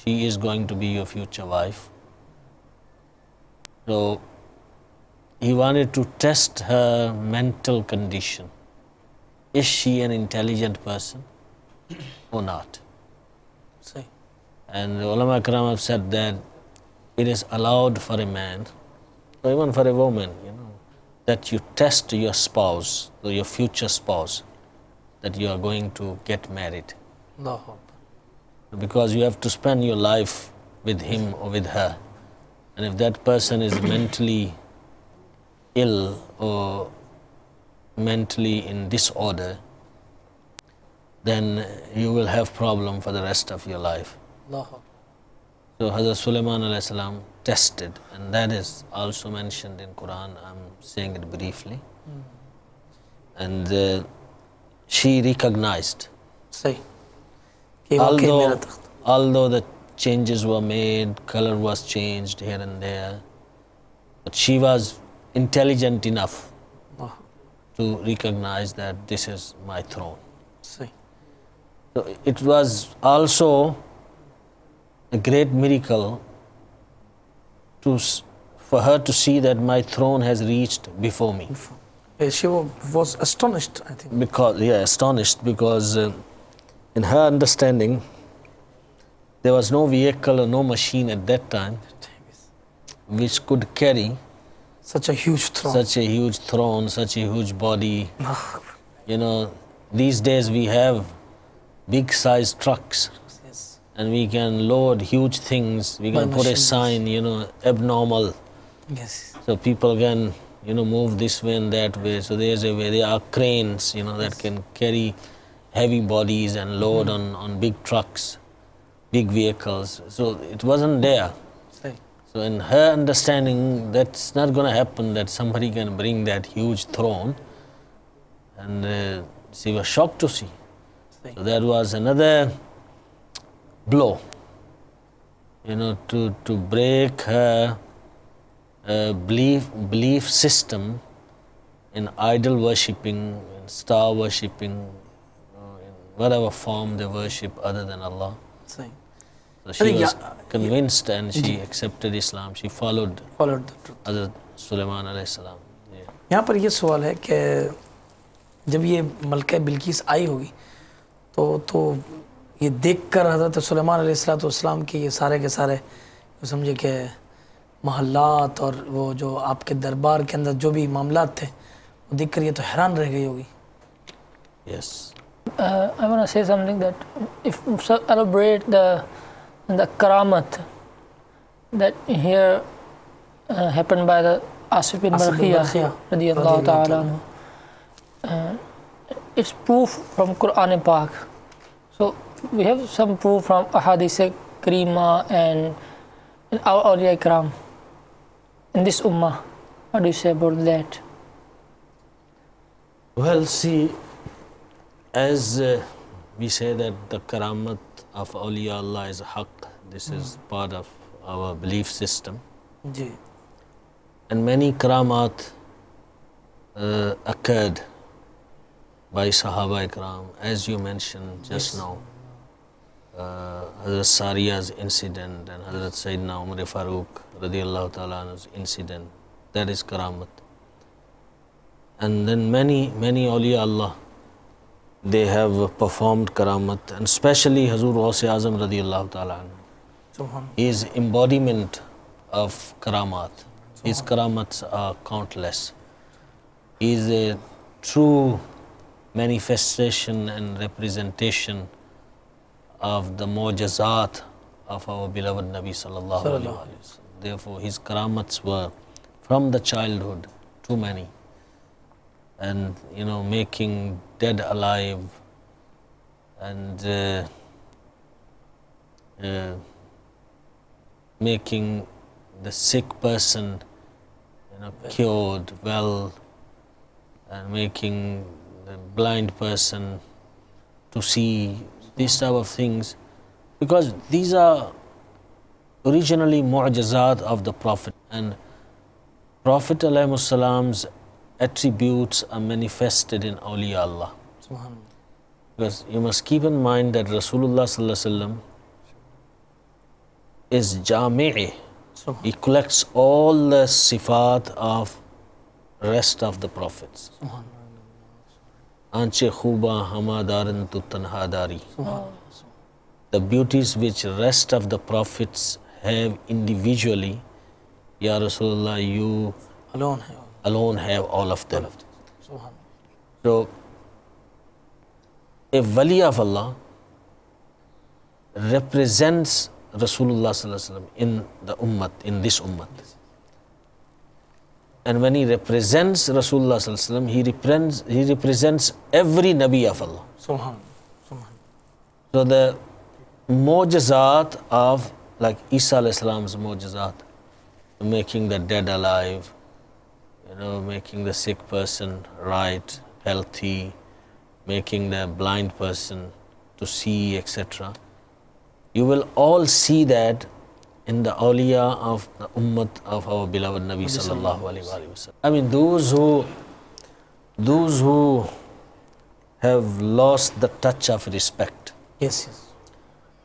she is going to be your future wife. So he wanted to test her mental condition. Is she an intelligent person or not? See. And the ulama ikram have said that it is allowed for a man, or even for a woman, that you test your spouse, or your future spouse, that you are going to get married. Allahu Akbar. Because you have to spend your life with him or with her. And if that person is mentally ill or mentally in disorder, then you will have problem for the rest of your life. Allahu Akbar. So Hazrat Sulaiman alayhi salam tested, and that is also mentioned in Quran. I'm saying it briefly. And she recognized, صحیح کہ واقعی میرا تخت although the changes were made, color was changed here and there, but she was intelligent enough to recognize that this is my throne. صحیح So it was also a great miracle for her to see that my throne has reached before me. She was astonished, I think. Because, astonished because in her understanding, there was no vehicle or no machine at that time which could carry Such a huge throne. such a huge throne, such a huge body. You know, these days we have big sized trucks Yes. and we can load huge things. We By can put a machines. sign, you know, abnormal. Yes. So people can, you know, move this way and that way. So there's a way, there are cranes, you know, that can carry heavy bodies and load on big trucks, big vehicles. So it wasn't there. Right. So in her understanding, that's not going to happen, that somebody can bring that huge throne. And she was shocked to see. So that was another blow, you know, to break her belief system in idol worshipping, in star worshipping, in whatever form they worship other than Allah. Right. So she was convinced and she accepted Islam. She followed Followed the truth. Hazrat Sulaiman alayhi salam. Yeah. यहाँ पर ये सवाल है कि जब ये मलका बिल्किस आई होगी तो ये देखकर हज़रत सुलेमान अलैहिस्सलाम के ये सारे के सारे समझे कि महल्लात और वो जो आपके दरबार के अंदर जो भी मामलात थे वो देखकर ये तो हैरान रह गई होगी. Yes. I want to say something that if celebrate the karamat that here happened by the Asif bin Barkhiyah radiyallahu ta'ala anhu, it's proof from Quran Pak. So we have some proof from Ahadith Karima and our Awliya Ikram in this ummah. What do you say about that? Well, see, as we say that the karamat of awliya Allah is haqq, this is part of our belief system. Ji. And many karamat occurred by Sahaba Ikram, as you mentioned just now. Hazrat Sariya's incident and Hazrat Sayyidina Umar Farooq radiyallahu ta'ala anhu's incident, that is karamat. And then many awliya Allah, they have performed karamat, and especially Hazur Ghaus-e Azam radiyallahu ta'ala anhu. He is embodiment of karamat. His karamats are countless. He is a true manifestation and representation of the mu'jizat of our beloved Nabi sallallahu alaihi wasallam. Therefore, his karamats were from the childhood too many, and you know, making dead alive and making the sick person, you know, cured well, and making the blind person to see, these type of things, because these are originally mu'jizat of the Prophet, and Prophet alayhi salam's attributes are manifested in awliya Allah. Because you must keep in mind that Rasulullah sallallahu alaihi wasallam is jami'i. He collects all the sifat of rest of the prophets. Anche khuba hamadaran tu tanhadari. The beauties which rest of the prophets have individually, Ya Rasulullah, you alone have all of them. So, a wali of Allah represents Rasulullah sallallahu alaihi wasallam in the ummah, in this ummah. And when he represents Rasulullah sallallahu alaihi wasallam, he represents every Nabi of Allah. So the mu'jizat of, like Isa alayhi salam's mu'jizat, making the dead alive, you know, making the sick person right, healthy, making the blind person to see, etc. You will all see that in the awliya of the ummah of our beloved Nabi sallallahu alaihi wasallam. I mean, those who have lost the touch of respect, Yes.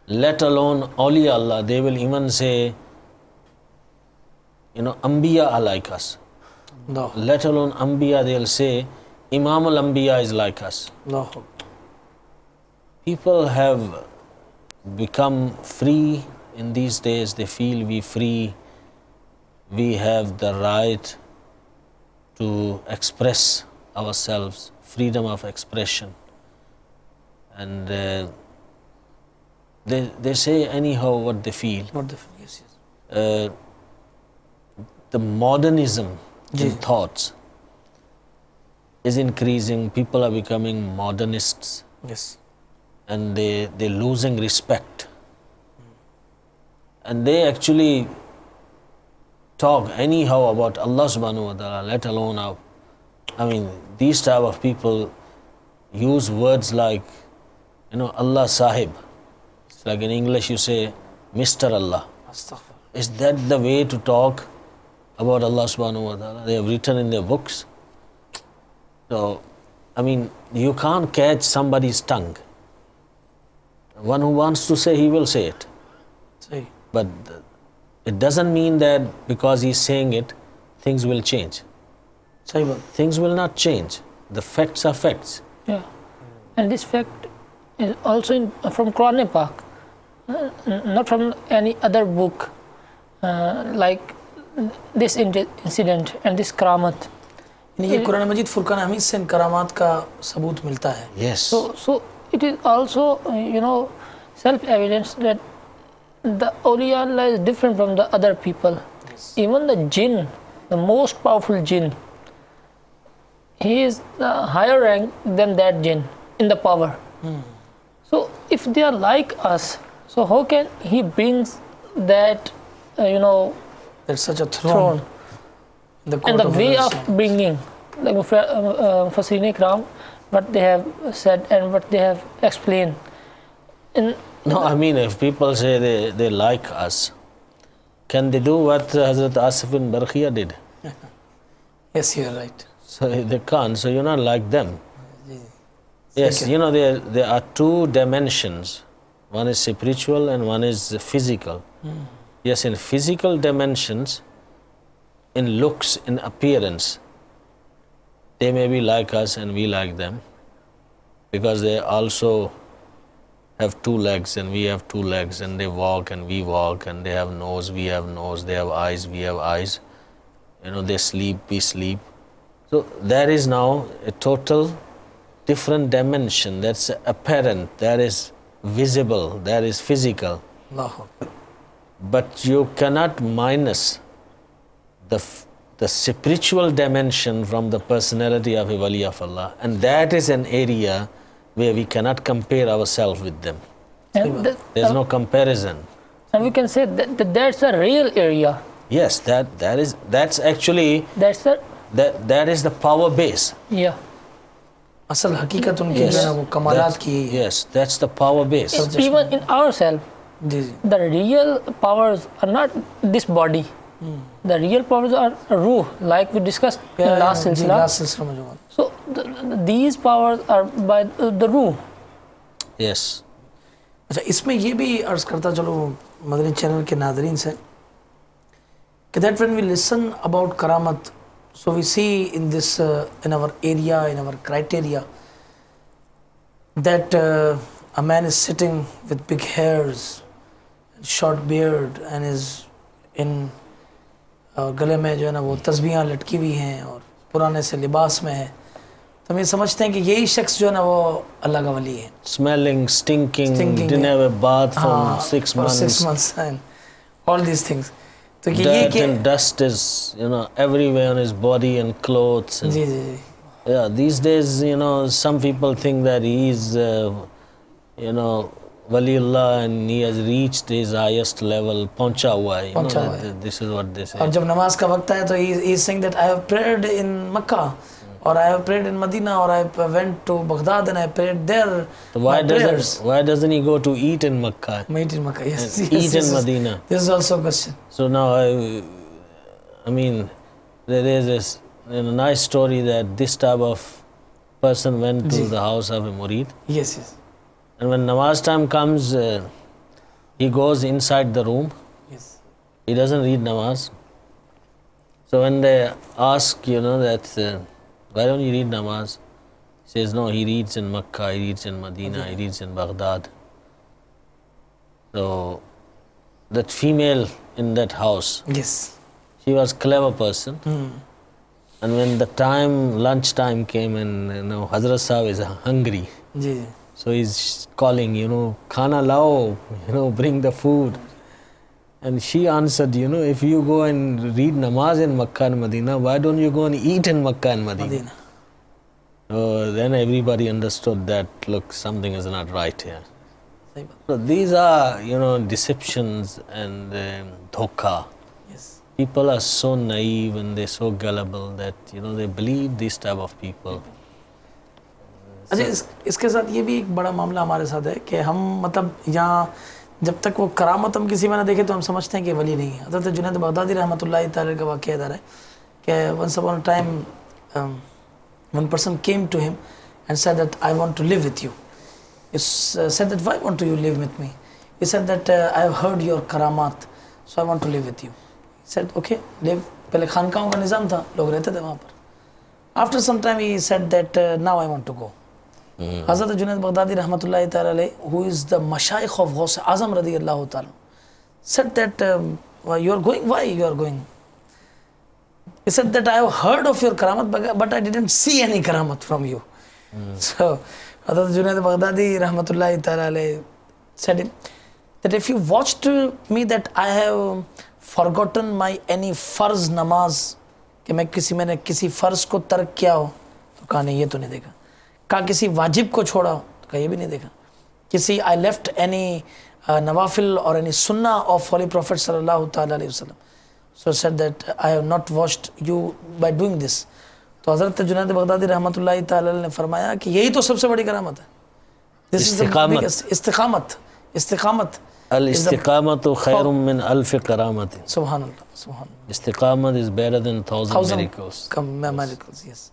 let alone awliya Allah, they will even say, you know, Anbiya are like us. Allah. Let alone Anbiya, they'll say, Imam al-Anbiya is like us. Allah. People have become free in these days. They feel we free. We have the right to express ourselves, freedom of expression. And they say anyhow what they feel. What the yes, yes. The modernism in thoughts is increasing. People are becoming modernists. Yes. And they're losing respect. And they actually talk anyhow about Allah subhanahu wa ta'ala, let alone these type of people use words like, Allah Sahib. It's like in English you say, Mr. Allah. Astaghfirullah. Is that the way to talk about Allah subhanahu wa ta'ala? They have written in their books. So, you can't catch somebody's tongue. One who wants to say, he will say it. Say. But it doesn't mean that because he's saying it, things will change. Say what? Things will not change. The facts are facts. Yeah. And this fact is also from Quran Pak, not from any other book, like this incident and this karamat. یہ قرآن مجید فرقان حمید سے ان کرامات کا ثبوت ملتا ہے. Yes. So it is also, self-evidence that the awliya Allah is different from the other people. Yes. Even the jinn, the most powerful jinn, he is the higher rank than that jinn in the power. So if they are like us, so how can he brings that, There's such a throne. And the way of bringing, like Mufassirin Ikram, what they have said and what they have explained. If people say they like us, can they do what Hazrat Asif bin Barkhia did? Yes, you are right. So they can't, so you're not like them. Yes, there are two dimensions. One is spiritual and one is physical. Yes, in physical dimensions, in looks, in appearance, they may be like us and we like them, because they also have two legs and we have two legs, and they walk and we walk, and they have nose, we have nose, they have eyes, we have eyes, they sleep, we sleep. So there is now a total different dimension that's apparent, that is visible, that is physical. Allah. But you cannot minus the spiritual dimension from the personality of a wali of Allah, and that is an area where we cannot compare ourselves with them. And There's no comparison. And we can say that that's a real area. Yes, that's actually That's the that is the power base. yeah. اصل حقیقت ان کی جو ہے نا وہ کمالات کی ہے. Yes, that's the power base. Even in ourselves, G G. the real powers are not this body. The real powers are ruh, like we discussed in last silsila. last silsila میں جو بات. So these powers are by the ruh. Yes. اچھا اس میں یہ بھی عرض کرتا چلو مدنی چینل کے ناظرین سے کہ that when we listen about karamat, so we see in this in our area, in our criteria, that a man is sitting with big hairs, short beard, and is in گلے میں جو ہے نا وہ تسبیحاں لٹکی ہوئی ہیں اور پرانے سے لباس میں ہے, تو ہم یہ سمجھتے ہیں کہ یہی شخص جو ہے نا وہ اللہ کا ولی ہے. Smelling, stinking, didn't have a bath for 6 months. 6 months and all these things. تو یہ Dirt کہ and dust is, everywhere on his body and clothes. And G G yeah, these days, some people think that he is, Waliullah, and he has reached his highest level. Pahuncha hua hai. This is what they say. اور جب نماز کا وقت ہے تو he is saying that I have prayed in Makkah, or I have prayed in Medina, or I went to Baghdad and I prayed there. So my prayers. why doesn't he go to eat in Makkah? Meet in Makkah, yes. And yes, eat yes, in yes. Medina. This is also a question. So now, there is this nice story that this type of person went to the house of a murid. Yes, yes. And when namaz time comes, he goes inside the room. Yes. He doesn't read namaz. So when they ask, that why don't you read namaz? He says, no, he reads in Makkah, he reads in Medina, he reads in Baghdad. So that female in that house, Yes. she was a clever person. And when the lunch time came and Hazrat Sahib is hungry, G so he's calling, khana lao, bring the food. And she answered, if you go and read namaz in Makkah and Medina, why don't you go and eat in Makkah and Medina? Medina. So then everybody understood that, look, something is not right here. صحیح بات. So these are, deceptions and dhokha. Yes. People are so naive and they're so gullible that, they believe these type of people. اچھا اس کے ساتھ یہ بھی ایک بڑا معاملہ ہمارے ساتھ ہے کہ ہم مطلب یہاں جب تک وہ کرامت ہم کسی میں نہ دیکھیں تو ہم سمجھتے ہیں کہ ولی نہیں ہے. حضرت جنید بغدادی رحمۃ اللہ تعالی کا واقعہ ادھر ہے کہ once upon a time one person came to him and said that I want to live with you. He said that why want you live with me? He said that I have heard your karamat, so I want to live with you. He said okay, live. پہلے خانقاہوں کا نظام تھا, لوگ رہتے تھے وہاں پر. After some time he said that now I want to go. حضرت جنید بغدادی رحمۃ اللہ تعالی علیہ, who is the mashayikh of غوث اعظم رضی اللہ تعالی, said that you are going, why you are going? He said that I have heard of your karamat but I didn't see any karamat from you. So حضرت جنید بغدادی رحمۃ اللہ تعالی علیہ said that if you watched me that I have forgotten my any فرض نماز, کہ میں نے کسی فرض کو ترک کیا ہو, تو کہا نہیں یہ تو نہیں دیکھا. کہا کسی واجب کو چھوڑا ہو, تو کہا یہ بھی نہیں دیکھا. کسی I left any nawafil or any sunnah of Holy Prophet sallallahu ta'ala alayhi wasallam. So said that I have not watched you by doing this. تو حضرت جنید بغدادی رحمۃ اللہ تعالی نے فرمایا کہ یہی تو سب سے بڑی کرامت ہے. استقامت. استقامت. الاستقامت خیر من الف کرامت. سبحان اللہ, سبحان اللہ. استقامت is better than 1,000 miracles. miracles, yes.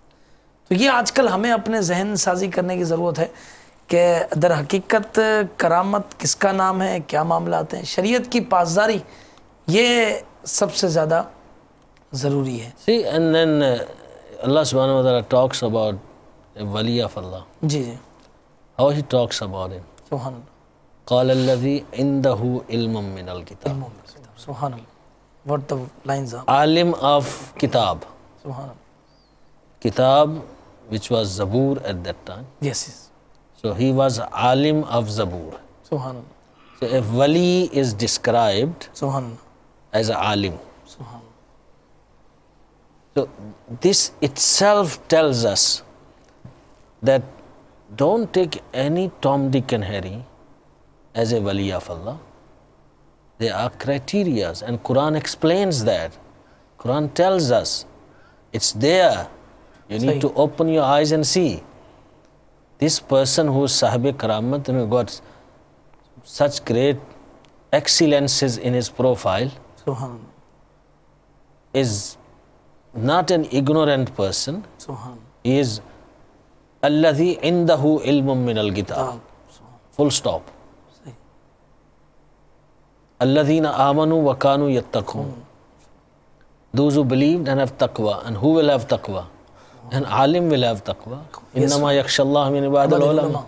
تو یہ آج کل ہمیں اپنے ذہن سازی کرنے کی ضرورت ہے کہ در حقیقت کرامت کس کا نام ہے, کیا معاملات ہیں, شریعت کی پاسداری یہ سب سے زیادہ ضروری ہے. See, and then Allah subhanahu wa ta'ala talks about a wali of Allah. G G, How he talks about him. سبحان اللہ. قال الذي عنده علم من الكتاب. سبحان اللہ. What the lines are. Alim of kitab. سبحان اللہ. Kitab, which was Zabur at that time. Yes, yes. So he was alim of Zabur. سبحان اللہ. So if wali is described سبحان اللہ. as a alim, سبحان اللہ. so this itself tells us that don't take any Tom, Dick and Harry as a wali of Allah. There are criteria and Quran explains that. Quran tells us it's there. You need to open your eyes and see. This person who is Sahib Karamat and who got such great excellences in his profile سبحان اللہ. is not an ignorant person. سبحان اللہ. He is alladhi indahu ilmun min al-kitab. Full stop. Alladhina amanu wa kanu yattaqun. Those who believed and have taqwa. And who will have taqwa? And alim will have taqwa. Innama yakhshallah min ibadil ulama.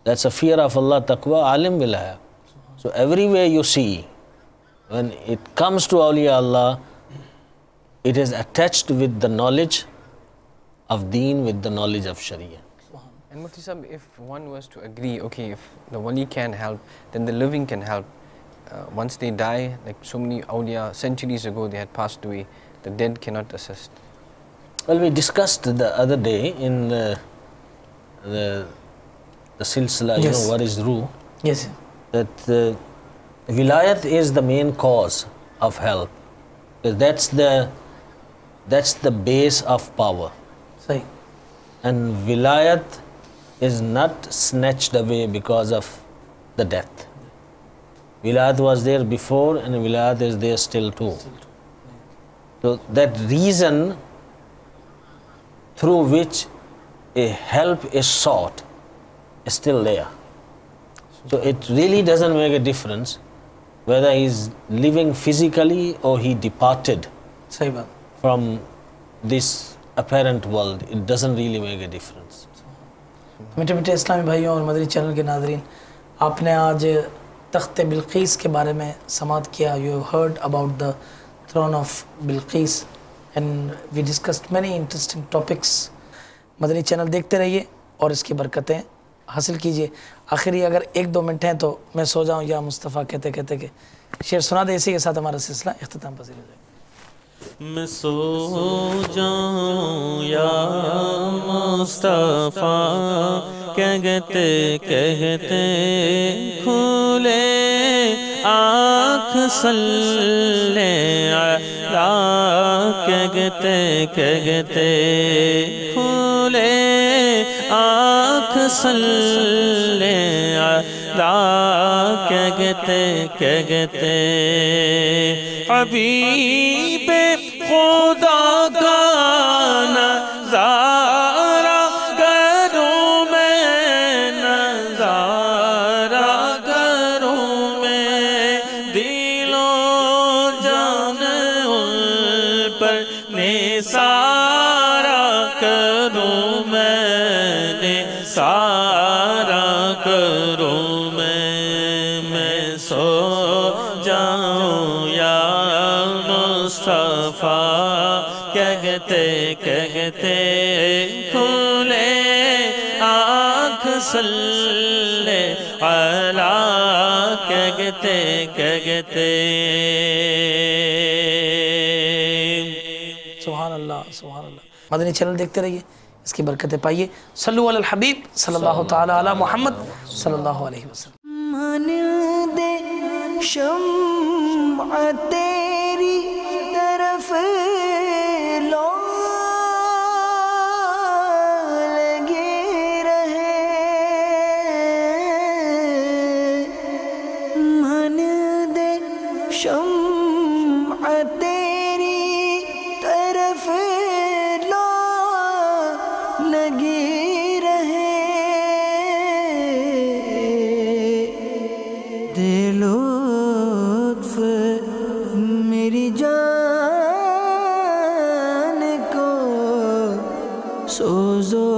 That's a fear of Allah, taqwa, alim will have. So everywhere you see, when it comes to awliya Allah, it is attached with the knowledge of deen, with the knowledge of sharia. And Mufti Sahib, if one was to agree, okay, if the wali can help, then the living can help. Once they die, like so many awliya, centuries ago they had passed away, the dead cannot assist. Well, we discussed the other day in the silsila, Yes. what is ruh, Yes. that vilayat is the main cause of help. That's the base of power. صحیح. And vilayat is not snatched away because of the death. Vilayat was there before and vilayat is there still too. So that reason through which a help is sought is still there. So it really doesn't make a difference whether he's living physically or he departed صحیح بات. from this apparent world, it doesn't really make a difference. میٹھے میٹھے اسلامی بھائیوں اور مدنی channel کے ناظرین، آپ نے آج تخت بلقیس کے بارے میں سماعت کیا. You have heard about the throne of Bilqis and we discussed many interesting topics. Madani channel دیکھتے رہیے اور اس کی برکتیں حاصل کیجئے. آخری اگر 1-2 منٹ ہیں تو میں سو جاؤں یا مصطفیٰ کہتے کہتے کہ شعر سنا دے، اسی کے ساتھ ہمارا سلسلہ اختتام پذیر ہو جائے. میں سو جاؤں یا مصطفیٰ کہتے کہتے کھولے آنکھ صلی علی کہتے کہتے کھولے آنکھ صلی علی کہتے کہتے حبیب خدا کا نظارہ کروں میں، نظارہ کروں میں، دل و جان ان پر نثارہ کروں میں، نثارہ کروں میں سو جاؤں یا مصطفیٰ کہتے کہتے کھولے آنکھ صلی علی کہتے کہتے. سبحان اللہ سبحان اللہ. مدنی چینل دیکھتے رہیے، اس کی برکتیں پائیے. صلو علی الحبیب صلی اللہ تعالی علی محمد صلی اللہ علیہ وسلم. من دے شمع تیری طرف لو لگے رہے، من دے شمع تیری طرف لو لگی رہے، دے لطف میری جان کو سوزو